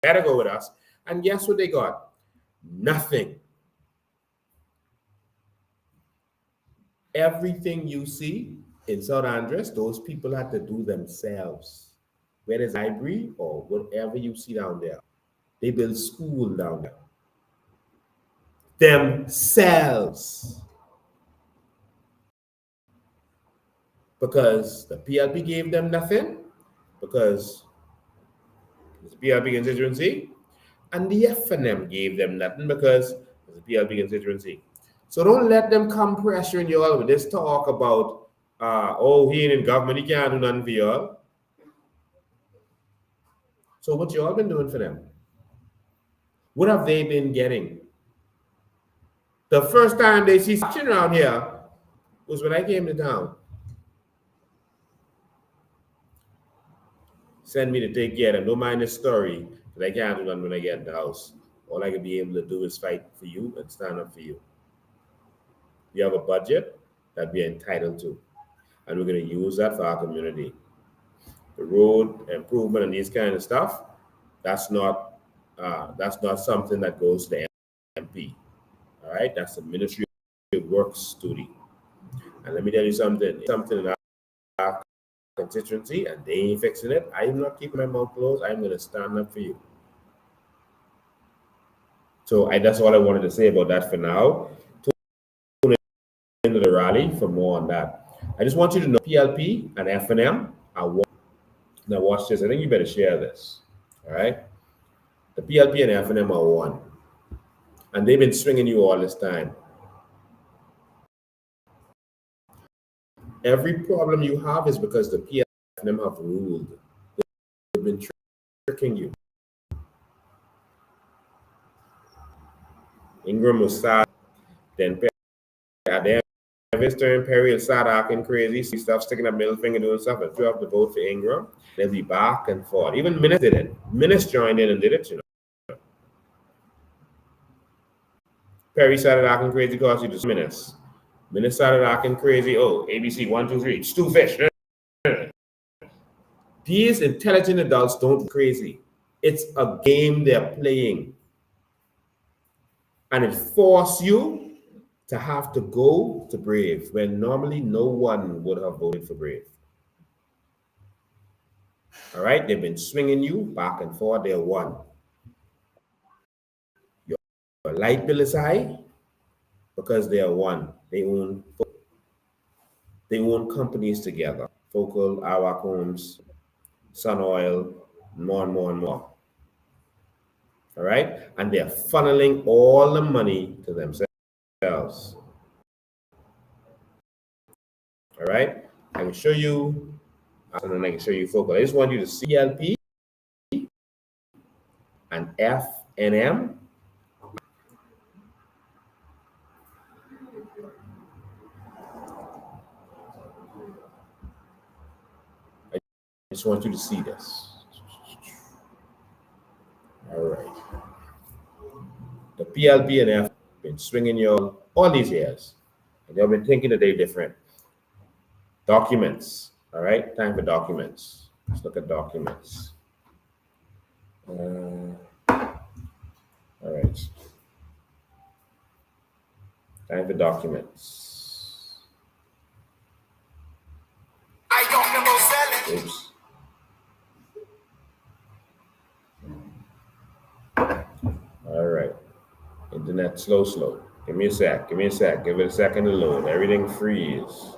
S5: better go with us. And guess what they got? Nothing. Everything you see in South Andres, those people had to do themselves. Whether it's library or whatever you see down there. They build school down there. Themselves. Because the PLP gave them nothing, because it's a PLP constituency, and the F&M gave them nothing because it's a PLP constituency. So don't let them come pressuring you all with this talk about, he ain't in government, he can't do nothing for you all. So what you all been doing for them? What have they been getting? The first time they see action around here was when I came to town. Send me to take care of them. Don't mind the story, but I can't do nothing when I get in the house. All I can be able to do is fight for you and stand up for you. We have a budget that we're entitled to, and we're going to use that for our community. The road improvement and these kind of stuff, that's not something that goes to the MP. All right, that's the Ministry of Works duty. And let me tell you something in our constituency, and they ain't fixing it. I'm not keeping my mouth closed. I'm going to stand up for you. So that's all I wanted to say about that for now. Tune into the rally for more on that. I just want you to know PLP and F&M are one. Now watch this. I think you better share this. All right? The PLP and F&M are one. And they've been swinging you all this time. Every problem you have is because the PLP and F&M have ruled. They've been tricking you. Ingram was sad. Then Mr. Perry will start acting crazy, see stuff, sticking up middle finger, doing stuff, and threw up the vote for Ingram. They'll be back and forth. Even Minutes did it. Minutes joined in and did it, you know. Perry started acting crazy because he just Minutes. Minutes started acting crazy. Oh, ABC 1, 2, 3. Stew fish. These intelligent adults don't be crazy. It's a game they're playing. And it forces you to have to go to Brave when normally no one would have voted for Brave. All right, they've been swinging you back and forth. They're one. Your light bill is high because they are one. They own companies together. Focal, Awak Homes, Sun Oil, more and more and more. All right, and they're funneling all the money to themselves. All right, I can show you, and then I can show you folks. I just want you to see PLP and FNM. I just want you to see this. All right. The PLP and F been swinging y'all all these years, and they've been thinking that they're different. Documents. All right. Time for documents. Let's look at documents. All right. Time for documents. Oops. All right. Internet slow. Give me a sec. Give it a second to load. Everything freeze.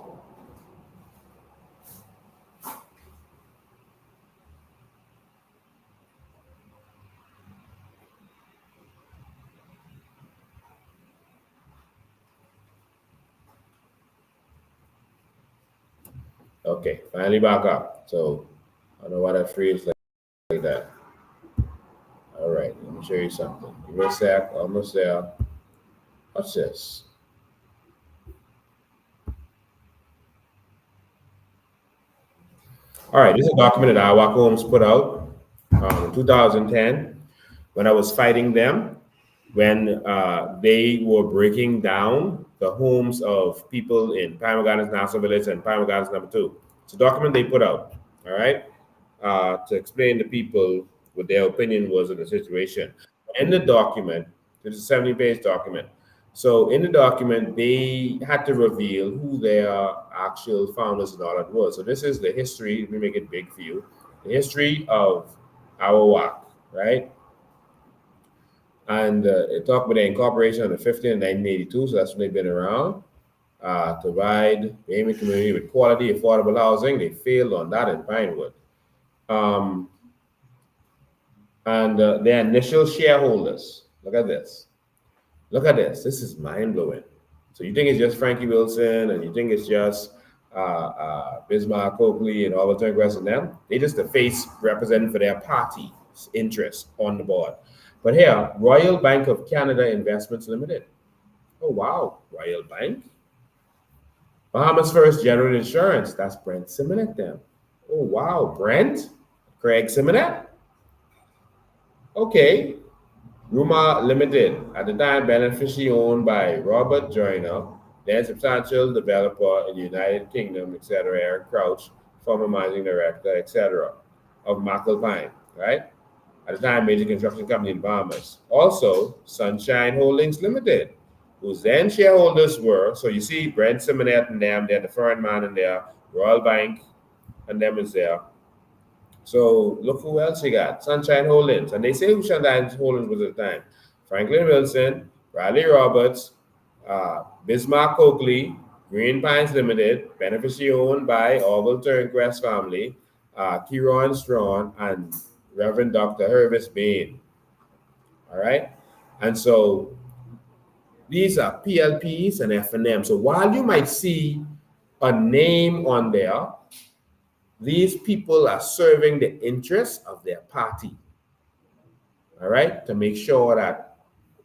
S5: Okay, finally back up. So I don't know why that freeze like that. All right, let me show you something. Give me a sec. Almost there. What's this? All right, this is a document that Iowa Holmes put out in 2010 when I was fighting them, when they were breaking down the homes of people in Palm Gardens National Village and Palm Gardens number 2. It's a document they put out, all right, to explain to people what their opinion was of the situation. In the document, it's a 70-page document. So in the document, they had to reveal who their actual founders and all that was. So this is the history. Let me make it big for you. The history of our WAC, right? And it talked about the incorporation on the 15th in 1982. So that's when they've been around to provide the Bahamian community with quality, affordable housing. They failed on that in Pinewood. And their initial shareholders, look at this. Look at this. This is mind-blowing. So you think it's just Frankie Wilson and you think it's just Bismarck Coakley and all the Turnquest and them? They just the face representing for their party's interest on the board. But here, Royal Bank of Canada Investments Limited. Oh, wow. Royal Bank. Bahamas First General Insurance. That's Brent Simonet them. Oh, wow. Brent? Craig Simonet? Okay. Ruma Limited, at the time beneficially owned by Robert Joyner, then substantial developer in the United Kingdom, etc., Eric Crouch, former managing director, etc., of McAlpine, right? At the time, major construction company in Bahamas. Also, Sunshine Holdings Limited, whose then shareholders were, so you see Brent Simonet and them, they're the foreign man in there, Royal Bank and them is there. So look who else you got. Sunshine Holdings. And they say who Sunshine Holdings was at the time. Franklin Wilson, Riley Roberts, Bismarck Coakley, Green Pines Limited, beneficially owned by Orville Turnquest family, Kieran Strawn, and Reverend Dr. Hervis Bain. All right? And so these are PLPs and FNM. So while you might see a name on there, these people are serving the interests of their party, all right, to make sure that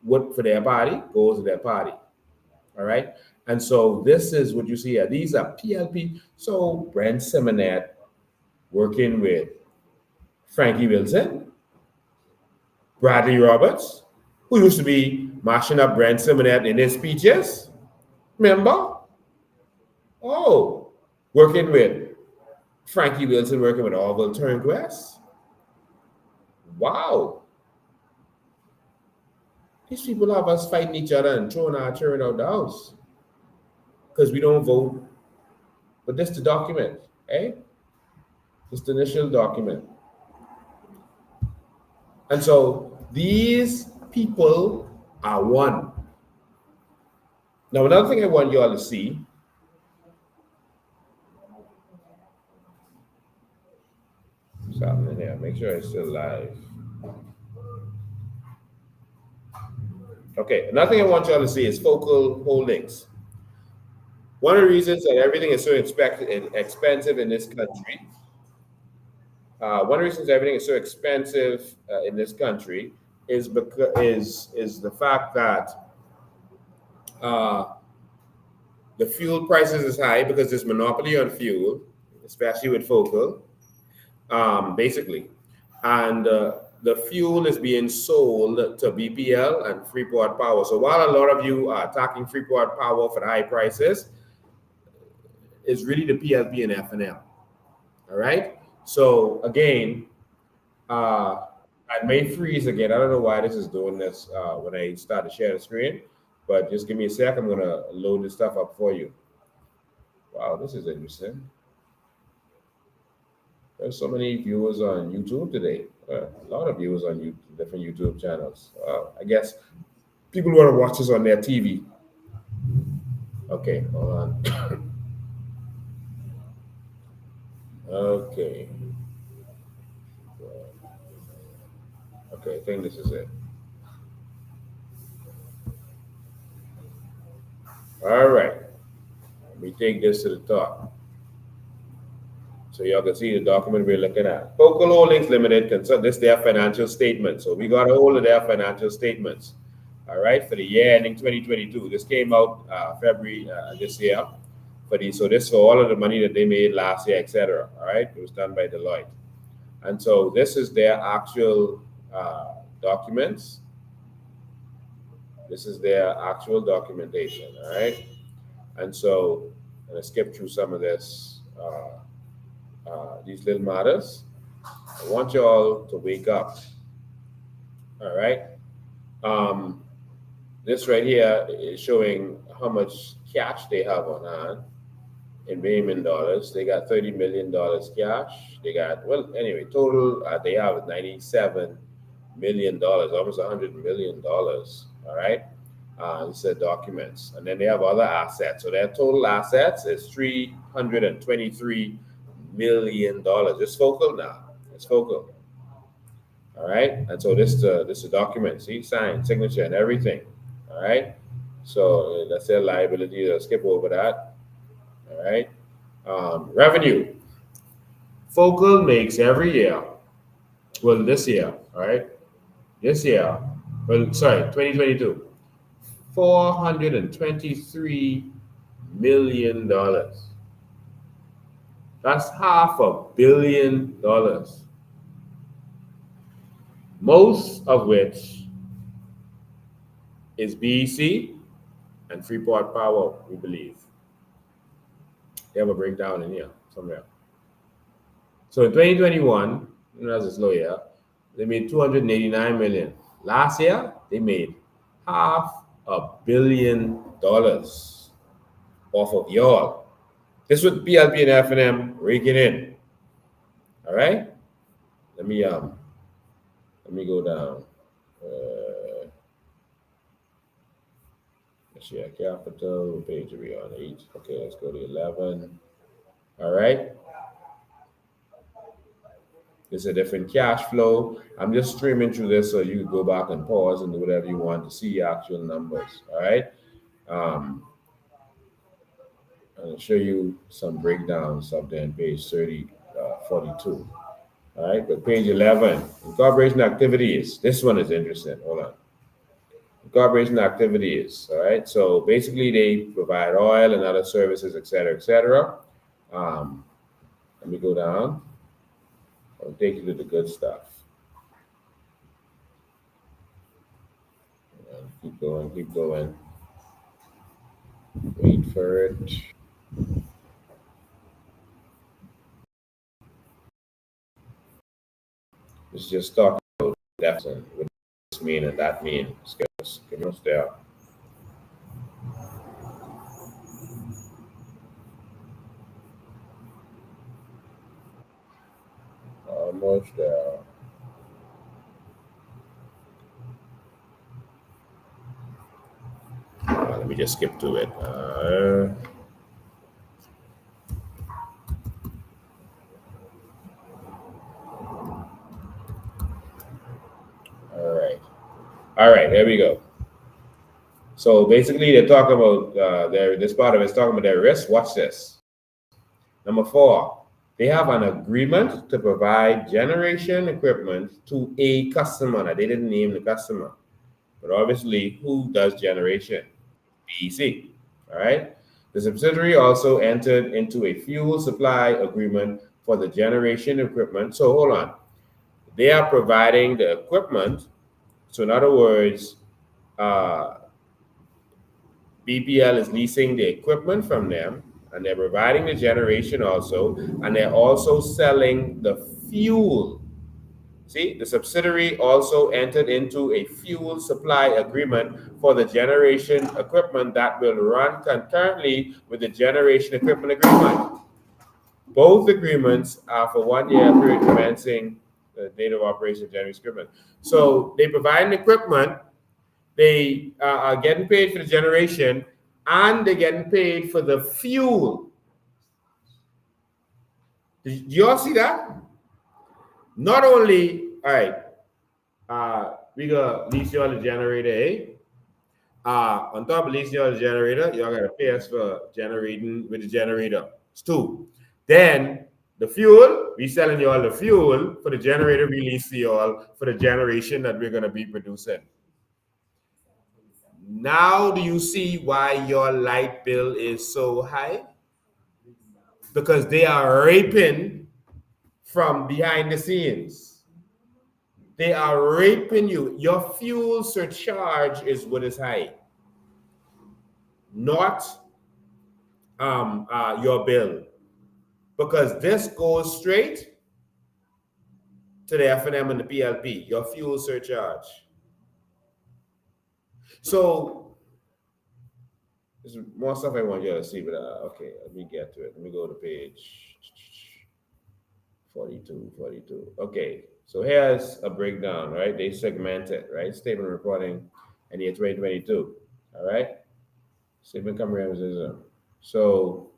S5: what for their party goes to their party, all right? And so this is what you see here. These are PLP. So Brent Simonet working with Frankie Wilson, Bradley Roberts, who used to be mashing up Brent Simonet in his speeches, remember? Oh, working with Frankie Wilson working with Orville Turnquest. Wow. These people have us fighting each other and throwing our children out the house because we don't vote. But this is the document, eh? This is the initial document. And so these people are one. Now, another thing I want you all to see. What's happening here? Make sure it's still live. Okay, another thing I want y'all to see is focal holdings. One of the reasons that everything is so expensive in this country, one of the reasons everything is so expensive in this country is because is the fact that uh, the fuel prices is high because there's monopoly on fuel, especially with focal, basically, and the fuel is being sold to BPL and Freeport Power. So while a lot of you are attacking Freeport Power for the high prices, it's really the PLP and FNL. All right. So again, I may freeze again. I don't know why this is doing this when I start to share the screen, but just give me a sec. I'm gonna load this stuff up for you. Wow, this is interesting. There's so many viewers on YouTube today. A lot of viewers on different YouTube channels. I guess people want to watch this on their TV. Okay, hold on. Okay. Okay, I think this is it. All right. Let me take this to the top. So y'all can see the document we're looking at. Focal Holdings Limited, this is their financial statement. So we got a hold of their financial statements. All right, for the year ending 2022. This came out February this year. So this for all of the money that they made last year, etc. All right, it was done by Deloitte. And so this is their actual documents. This is their actual documentation. All right. And so I'm going to skip through some of this, these little matters. I want you all to wake up. All right. This right here is showing how much cash they have on hand in Bahamian dollars. They got $30 million cash. They got, well, anyway, total they have $97 million, almost $100 million. All right. This is documents. And then they have other assets. So their total assets is $323 million. It's focal now. It's focal. All right. And so this is a document. See, sign, signature, and everything. All right. So that's their liability. I'll skip over that. All right. Revenue. Focal makes every year. Well, this year. All right. This year. Well, sorry, 2022. $423 million. That's $500 million. Most of which is BEC and Freeport Power, we believe. They have a breakdown in here somewhere. So in 2021, that's a slow year, they made $289 million. Last year, they made $500 million off of y'all. This would PLP and F&M raking in. All right. Let me go down. Share capital, page are we on 8? Okay, let's go to 11. All right. It's a different cash flow. I'm just streaming through this so you can go back and pause and do whatever you want to see actual numbers. All right. I'll show you some breakdowns up there on page 42. All right, but page 11, incorporation activities. This one is interesting. Hold on. Incorporation activities. All right, so basically they provide oil and other services, et cetera, et cetera. Let me go down. I'll take you to the good stuff. Keep going, keep going. Wait for it. It's just talking about deficit. What this mean and that mean. Give us there. Almost there. Let me just skip to it. All right, here we go. So basically, they're talking about this part of it's talking about their risk. Watch this. Number 4, they have an agreement to provide generation equipment to a customer. Now, they didn't name the customer, but obviously, who does generation? BEC. All right. The subsidiary also entered into a fuel supply agreement for the generation equipment. So hold on. They are providing the equipment. So in other words, BPL is leasing the equipment from them, and they're providing the generation also, and they're also selling the fuel. See, the subsidiary also entered into a fuel supply agreement for the generation equipment that will run concurrently with the generation equipment agreement. Both agreements are for 1 year period commencing the date of operation of generation equipment. So they provide the equipment, they are getting paid for the generation, and they're getting paid for the fuel. Did you all see that? Not only, all right, we got lease y'all the generator, eh? On top of leasing y'all the generator, y'all gotta pay us for generating with the generator. It's 2. Then the fuel, we selling y'all the fuel for the generator we lease to y'all for the generation that we're gonna be producing. Now do you see why your light bill is so high? Because they are raping from behind the scenes. They are raping you. Your fuel surcharge is what is high, not your bill, because this goes straight to the F&M and the PLP, your fuel surcharge. So there's more stuff I want you to see, but okay, let me get to it. Let me go to page 42. Okay, so here's a breakdown, right? They segment it, right? Statement reporting in year 2022, all right? Statement comprehensive. So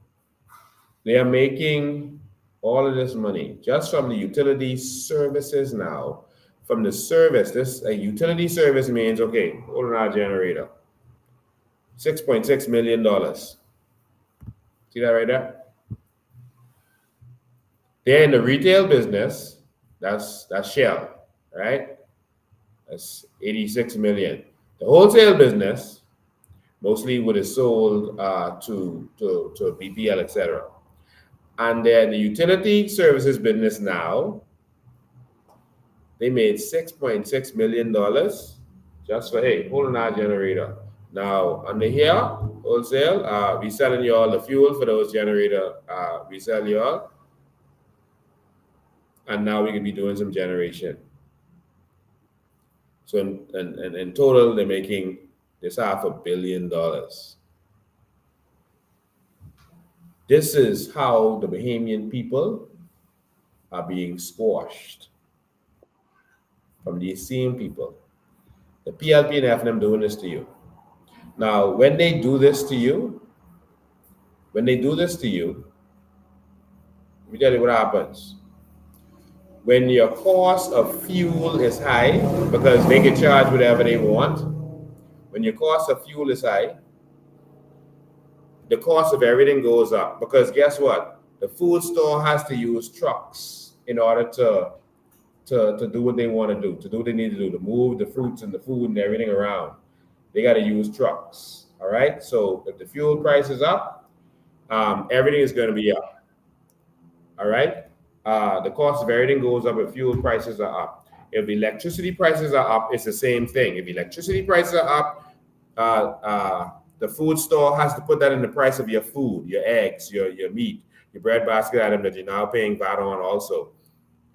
S5: they are making all of this money just from the utility services now. From the service, a utility service means, okay, hold on our generator. $6.6 million. See that right there? They're in the retail business. That's Shell, right? That's 86 million. The wholesale business, mostly what is sold to BPL, etc. And then the utility services business now, they made $6.6 million just for, hey, holding our generator. Now, under here, wholesale, we selling you all the fuel for those generator. We sell you all. And now we can be doing some generation. So in total, they're making this $500 million. This is how the Bahamian people are being squashed from these same people. The PLP and F&M doing this to you. Now, when they do this to you, let me tell you what happens. When your cost of fuel is high, because they can charge whatever they want, when your cost of fuel is high, the cost of everything goes up. Because guess what? The food store has to use trucks in order to do what they want to do what they need to do, to move the fruits and the food and everything around. They got to use trucks. All right. So if the fuel price is up, everything is going to be up. All right. The cost of everything goes up if fuel prices are up. If electricity prices are up, it's the same thing. If electricity prices are up, the food store has to put that in the price of your food, your eggs, your meat, your bread basket item that you're now paying VAT on also.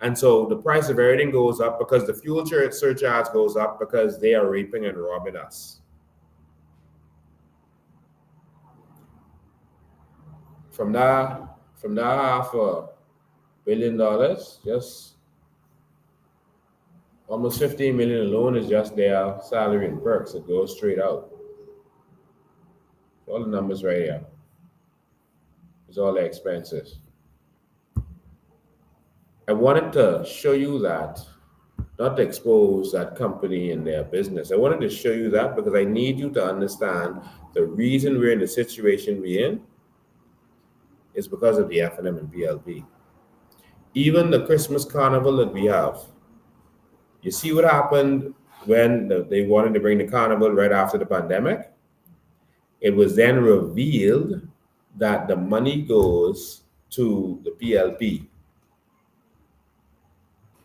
S5: And so the price of everything goes up because the fuel surcharge goes up because they are raping and robbing us. From that $500 million, just almost 15 million alone is just their salary and perks. It goes straight out. All the numbers right here. It's all their expenses. I wanted to show you that not to expose that company and their business. I wanted to show you that because I need you to understand the reason we're in the situation we're in is because of the F&M and PLP. Even the Christmas carnival that we have, you see what happened when they wanted to bring the carnival right after the pandemic? It was then revealed that the money goes to the PLP.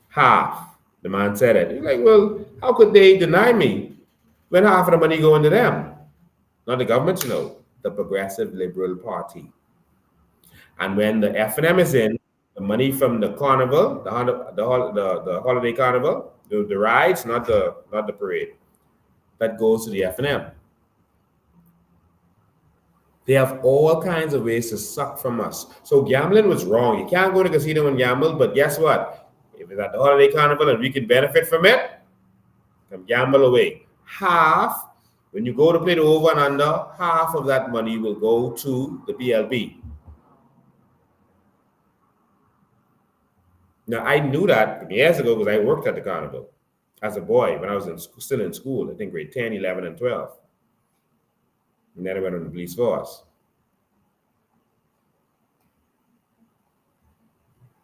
S5: Half. The man said it. You're like, well, how could they deny me when half of the money going to them? Not the government, no, the Progressive Liberal Party. And when the F&M is in, the money from the carnival, the holiday carnival, the rides, not the parade, that goes to the F&M. They have all kinds of ways to suck from us. So gambling was wrong. You can't go to the casino and gamble, but guess what? If it's at the holiday carnival and we can benefit from it, come gamble away. Half, when you go to play the over and under, half of that money will go to the PLP. Now, I knew that years ago because I worked at the carnival as a boy when I was still in school, I think grade 10, 11, and 12. And then I went on the police force.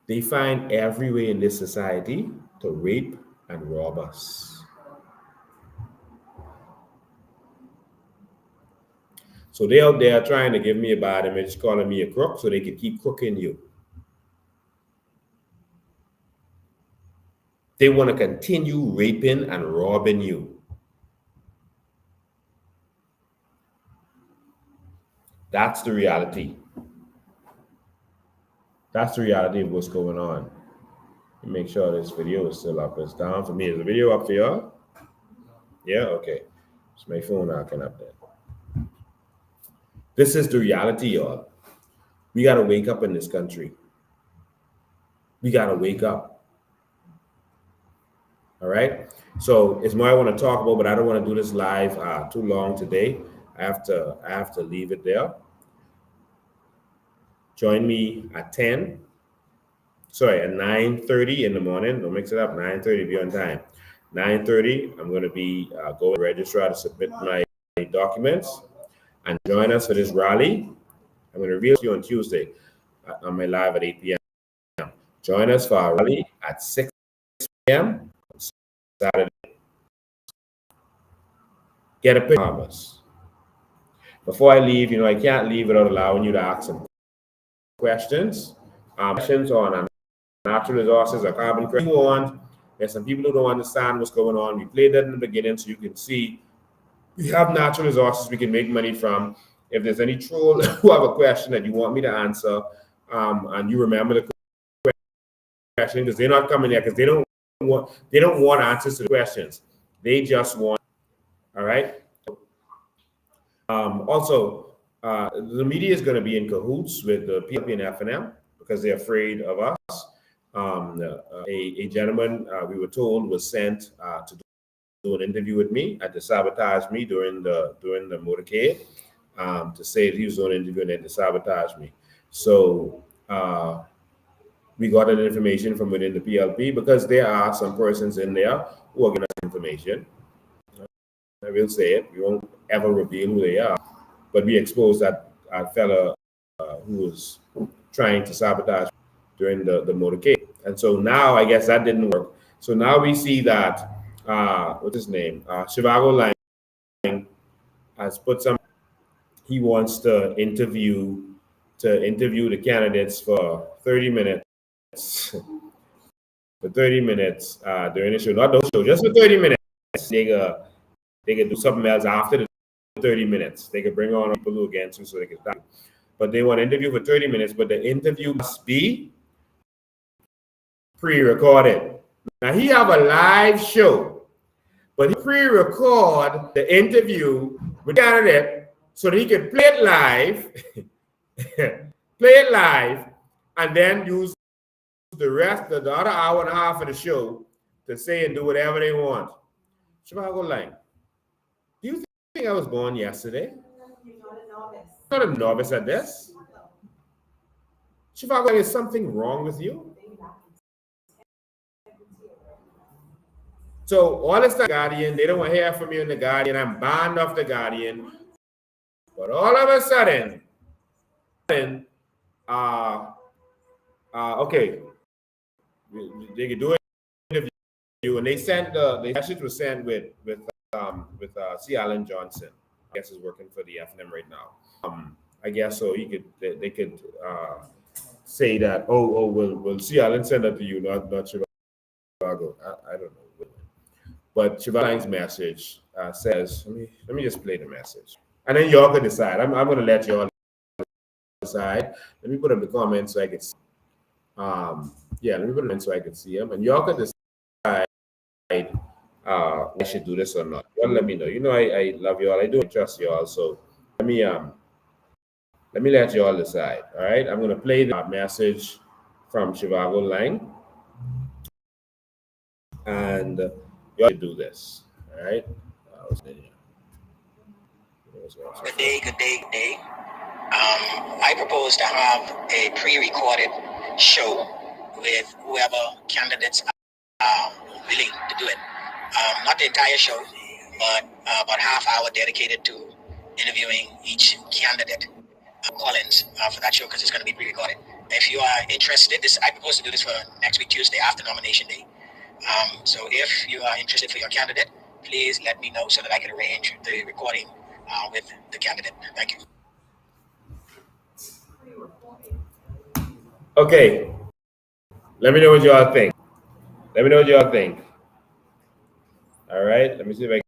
S5: They find every way in this society to rape and rob us. So they out there trying to give me a bad image, calling me a crook so they could keep crooking you. They want to continue raping and robbing you. That's the reality. That's the reality of what's going on. Let me make sure this video is still up. It's down for me. Is the video up for y'all? Yeah, okay. It's my phone knocking up there. This is the reality, y'all. We got to wake up in this country. We got to wake up. All right? So it's more I want to talk about, but I don't want to do this live too long today. I have to leave it there. Join me at 9:30 in the morning. Don't mix it up. 9:30, be on time. 9:30, I'm going to be going to registrar to submit my documents and join us for this rally. I'm going to reveal to you on Tuesday on my live at 8 p.m. Join us for our rally at 6 p.m. on Saturday. Get a picture of us. Before I leave, I can't leave without allowing you to ask some questions. Questions on natural resources or carbon credit. There's some people who don't understand what's going on. We played that in the beginning so you can see we have natural resources we can make money from. If there's any troll who have a question that you want me to answer, and you remember the question because they're not coming there because they don't want answers to the questions. They just want, all right? Also, the media is going to be in cahoots with the PLP and F&M because they're afraid of us. A gentleman we were told was sent to do an interview with me to sabotage me during the motorcade, to say that he was doing an interview and then to sabotage me. So we got that information from within the PLP because there are some persons in there who are giving us information. I will say it. We won't ever reveal who they are, but we exposed that fella who was trying to sabotage during the motorcade. And so now I guess that didn't work. So now we see that what's his name? Shivago Lang has put some. He wants to interview the candidates for 30 minutes. For 30 minutes during the show, not the show, just for 30 minutes. They could do something else after the 30 minutes. They could bring on people who against you so they could stop. But they want to interview for 30 minutes, but the interview must be pre-recorded. Now he have a live show, but he pre-record the interview with the candidate so that he can play it live, and then use the rest of the other hour and a half of the show to say and do whatever they want. Chicago Lang, do you think I was born yesterday?
S7: You're not a novice.
S5: I'm not a novice at this. Chicago Lang, is something wrong with you? So all this time, Guardian, they don't want to hear from you in the Guardian. I'm banned off the Guardian. But all of a sudden, uh, okay, they could do it interview, and they sent the message was sent with C. Allen Johnson. I guess is working for the FNM right now. I guess so. They could say that. Oh, will C. Allen send that to you, not Chicago. I don't know. But Shivaline's message says, let me just play the message, and then y'all can decide. I'm going to let y'all decide. Let me put them in the comments so I can see. Yeah, let me put them in so I can see them, and y'all can decide I should do this or not. Y'all let me know. You know, I love y'all. I do trust y'all. So let me let y'all decide. All right, I'm going to play the message from Chivago Lang, and y'all do this. All right.
S7: Good day, good day, good day. I propose to have a pre-recorded show with whoever candidates are willing to do it. Not the entire show, but about half hour dedicated to interviewing each candidate. Call-ins for that show because it's going to be pre-recorded. If you are interested, I propose to do this for next week Tuesday after nomination day. So if you are interested for your candidate, please let me know so that I can arrange the recording with the candidate. Thank you.
S5: Okay. Let me know what y'all think. Let me know what y'all think. All right. Let me see if I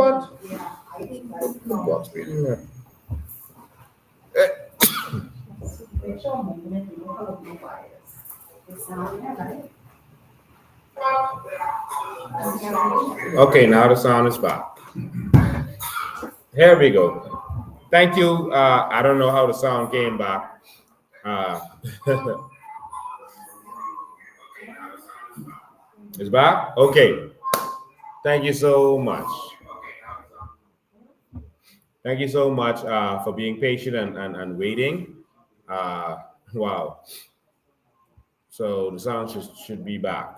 S5: What? What's been here? Okay, now the sound is back. Here we go. Thank you. I don't know how the sound came back. It's back? Okay. Thank you so much. Thank you so much for being patient and waiting. Wow. So the sound should be back.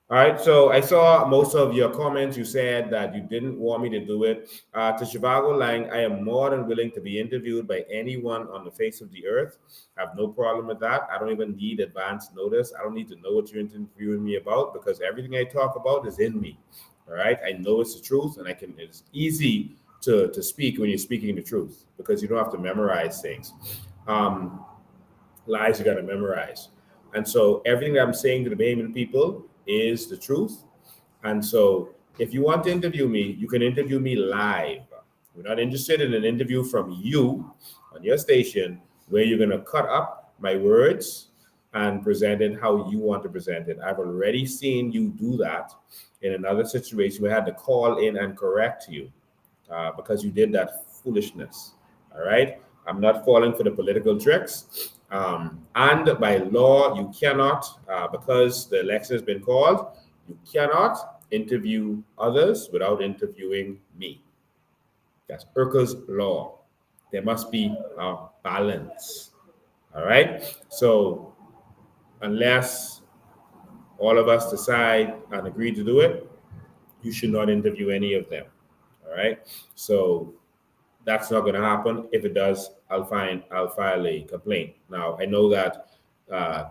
S5: All right, so I saw most of your comments. You said that you didn't want me to do it. To Shivago Lang, I am more than willing to be interviewed by anyone on the face of the earth. I have no problem with that. I don't even need advance notice. I don't need to know what you're interviewing me about because everything I talk about is in me. All right, I know it's the truth, and it's easy to speak when you're speaking the truth because you don't have to memorize things. Lies you got to memorize. And so everything that I'm saying to the Bahamian people is the truth. And so if you want to interview me, you can interview me live. We're not interested in an interview from you on your station where you're going to cut up my words and present it how you want to present it. I've already seen you do that in another situation where I had to call in and correct you because you did that foolishness. All right. I'm not falling for the political tricks. And by law, you cannot, because the election has been called, you cannot interview others without interviewing me. That's IRCA's law. There must be a balance. All right. So unless all of us decide and agree to do it, you should not interview any of them. All right. So that's not going to happen. If it does, I'll file a complaint. Now, I know that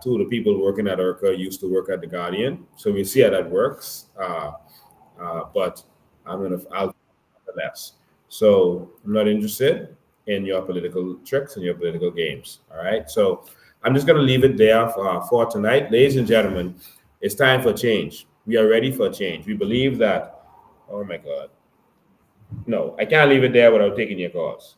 S5: two of the people working at IRCA used to work at The Guardian, so we'll see how that works. But I'll less. So I'm not interested in your political tricks and your political games. All right. So I'm just going to leave it there for tonight. Ladies and gentlemen, it's time for change. We are ready for change. We believe that, oh my God. No, I can't leave it there without taking your calls.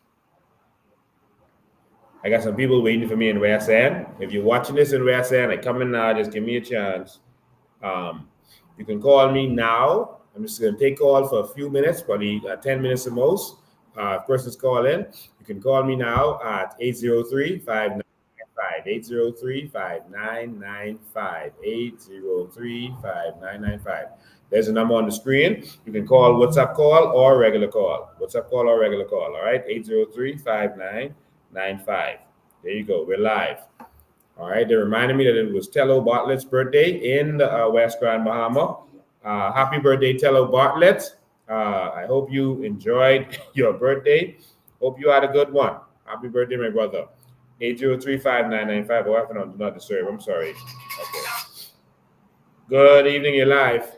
S5: I got some people waiting for me in West End. If you're watching this in West End, I come in now, just give me a chance. You can call me now. I'm just going to take call for a few minutes, probably 10 minutes at most. If persons call in, you can call me now at 803-5995. 803-5995. 803-5995. There's a number on the screen. You can call WhatsApp call or regular call. WhatsApp call or regular call. All right. 803-5995. There you go. We're live. All right. They reminded me that it was Tello Bartlett's birthday in West Grand Bahama. Happy birthday, Tello Bartlett. I hope you enjoyed your birthday. Hope you had a good one. Happy birthday, my brother. 803-5995. Oh, I do not disturb. I'm sorry. Okay. Good evening. You're live.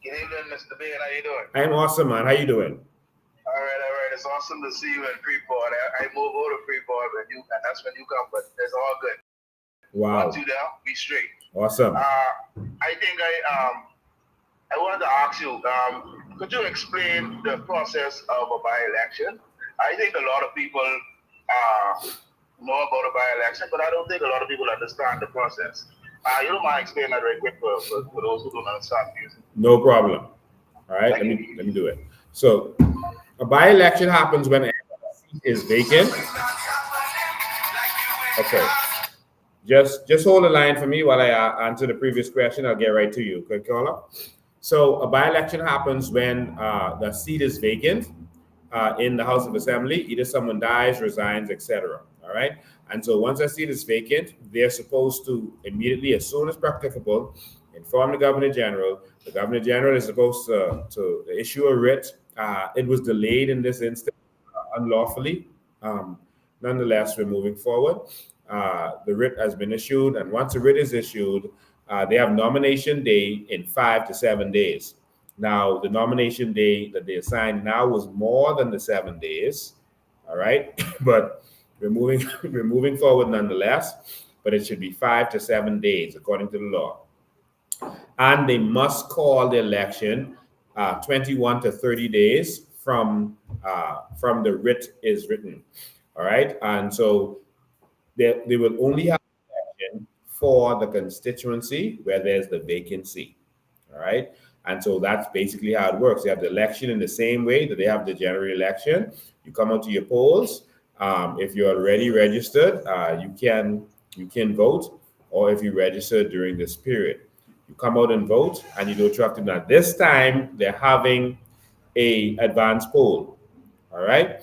S8: Good evening, Mr. B. How you doing?
S5: I'm awesome, man. How you doing?
S8: All right. It's awesome to see you in Freeport. I move over to Freeport, and that's when you come, but it's all good.
S5: Wow.
S8: Once you there, be straight.
S5: Awesome.
S8: I think I wanted to ask you, could you explain the process of a by-election? I think a lot of people know about a by-election, but I don't think a lot of people understand the process. You don't mind explaining that very quick for those who don't understand music?
S5: No problem. All right, let me do it. So a by-election happens when a seat is vacant. Okay. Just hold the line for me while I answer the previous question. I'll get right to you. Good caller. So a by-election happens when the seat is vacant in the House of Assembly. Either someone dies, resigns, etc. All right. And so once a seat is vacant, they're supposed to immediately, as soon as practicable, inform the Governor General. The Governor General is supposed to issue a writ. It was delayed in this instance unlawfully. Nonetheless, we're moving forward. The writ has been issued, and once the writ is issued, they have nomination day in 5 to 7 days. Now, the nomination day that they assigned now was more than the 7 days. All right, but we're moving forward nonetheless. But it should be 5 to 7 days according to the law. And they must call the election 21 to 30 days from the writ is written. All right, and so they will only have election for the constituency where there's the vacancy. All right. And so that's basically how it works. You have the election in the same way that they have the general election. You come out to your polls. If you're already registered, you can vote, or if you register during this period, you come out and vote, and you don't have to. Now this time they're having a advanced poll. All right.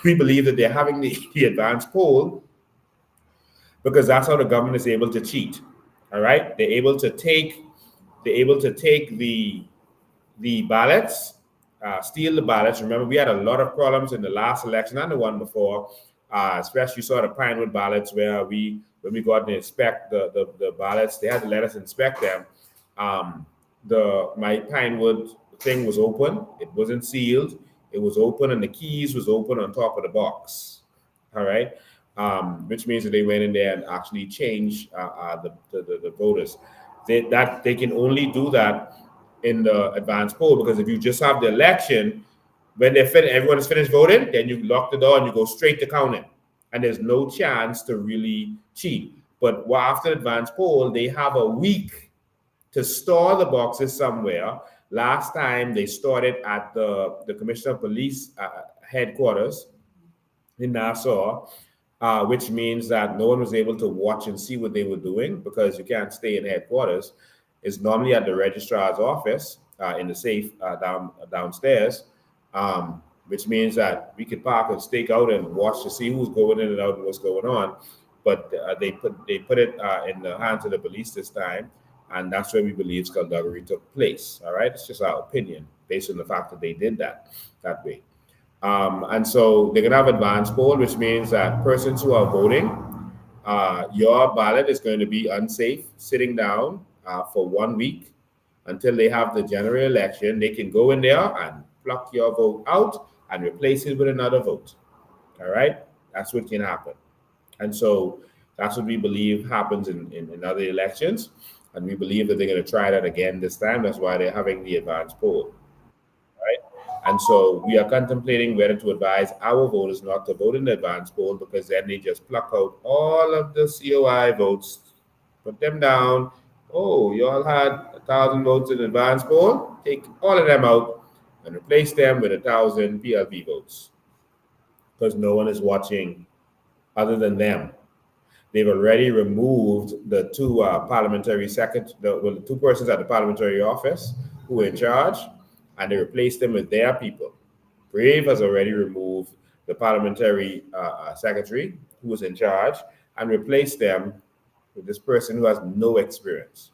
S5: We believe that they're having the advanced poll because that's how the government is able to cheat. All right, they're able to take the ballots, steal the ballots. Remember, we had a lot of problems in the last election and the one before, especially saw the Pinewood ballots where when we got to inspect the ballots, they had to let us inspect them. My Pinewood thing was open; it wasn't sealed. It was open, and the keys was open on top of the box. All right, which means that they went in there and actually changed the voters. They can only do that in the advanced poll, because if you just have the election, when everyone is finished voting, then you lock the door and you go straight to counting, and there's no chance to really cheat. But after the advanced poll, they have a week to store the boxes somewhere. Last time they stored it at the Commissioner of Police headquarters in Nassau, which means that no one was able to watch and see what they were doing, because you can't stay in headquarters. It's normally at the registrar's office in the safe downstairs, which means that we could park and stake out and watch to see who's going in and out and what's going on. But they put it in the hands of the police this time, and that's where we believe skullduggery took place. All right, it's just our opinion based on the fact that they did that way. And so they're gonna have advanced poll, which means that persons who are voting, your ballot is going to be unsafe sitting down for 1 week until they have the general election. They can go in there and pluck your vote out and replace it with another vote. All right, that's what can happen. And so that's what we believe happens in other elections, and we believe that they're going to try that again this time. That's why they're having the advanced poll. And so we are contemplating whether to advise our voters not to vote in the advance poll, because then they just pluck out all of the COI votes, put them down. Oh, you all had 1,000 votes in the advance poll? Take all of them out and replace them with 1,000 PLP votes, because no one is watching other than them. They've already removed the two the two persons at the parliamentary office who were in charge, and they replaced them with their people. Brave has already removed the parliamentary secretary who was in charge and replaced them with this person who has no experience.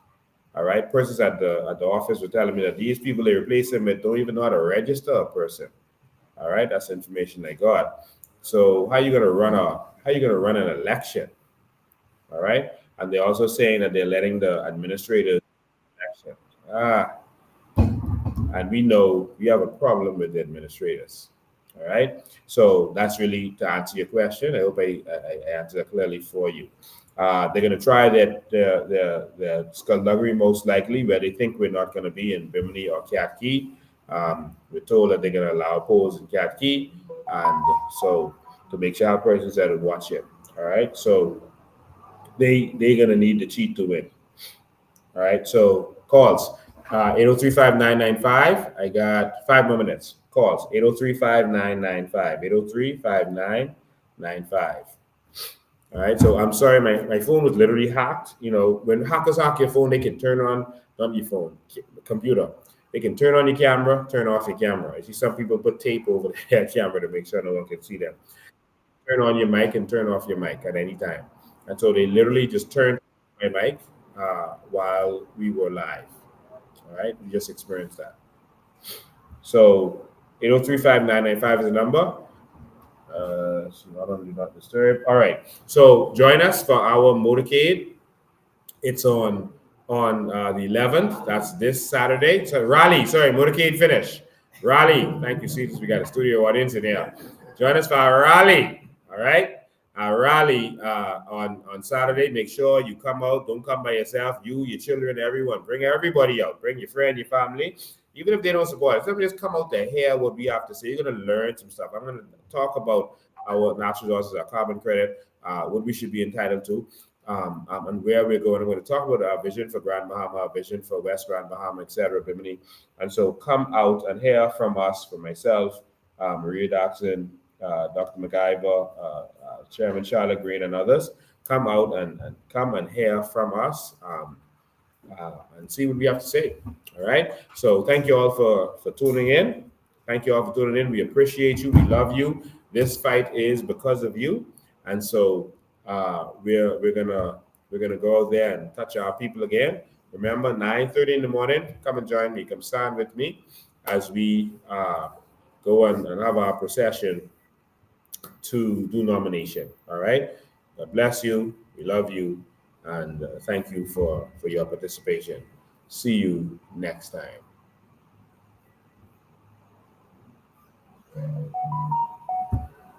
S5: All right, persons at the office were telling me that these people they replaced them with don't even know how to register a person. All right, that's information I got. So how are you gonna run an election? All right, and they're also saying that they're letting the administrators election. And we know we have a problem with the administrators. All right. So that's really to answer your question. I hope I answered that clearly for you. They're going to try the skullduggery most likely where they think we're not going to be in Bimini or Cat Key. We're told that they're going to allow polls in Cat Key. And so to make sure our persons that would watch it. All right. So they're going to need to cheat to win. All right. So calls. 803-5995. I got 5 more minutes. Calls 803-5995. 803-5995. All right. So I'm sorry, my phone was literally hacked. You know, when hackers hack your phone, they can turn on, not your phone, computer. They can turn on your camera, turn off your camera. I see some people put tape over their camera to make sure no one can see them. Turn on your mic and turn off your mic at any time. And so they literally just turned my mic while we were live. All right, we just experienced that. So 803-5995 is the number. So not only not disturb. All right. So join us for our motorcade. It's on the 11th. That's this Saturday. So rally. Sorry, motorcade finish. Rally. Thank you, Cetus. We got a studio audience in here. Join us for our rally. All right. Our rally on Saturday. Make sure you come out. Don't come by yourself. You, your children, everyone. Bring everybody out. Bring your friend, your family. even if they don't support it, if they just come out to hear what we have to say, you're going to learn some stuff. I'm going to talk about our natural resources, our carbon credit, what we should be entitled to, and where we're going. I'm going to talk about our vision for Grand Bahama, our vision for West Grand Bahama, etc., Bimini. And so come out and hear from us, from myself, Maria Daxon, Dr. McIver, Chairman Charlotte Green, and others. Come out and come and hear from us and see what we have to say. All right. So thank you all for tuning in. Thank you all for tuning in. We appreciate you. We love you. This fight is because of you, and so we're gonna go out there and touch our people again. Remember, 9:30 in the morning. Come and join me. Come stand with me as we go and have our procession to do nomination. All right. God bless you. We love you, and thank you for your participation. See you next time.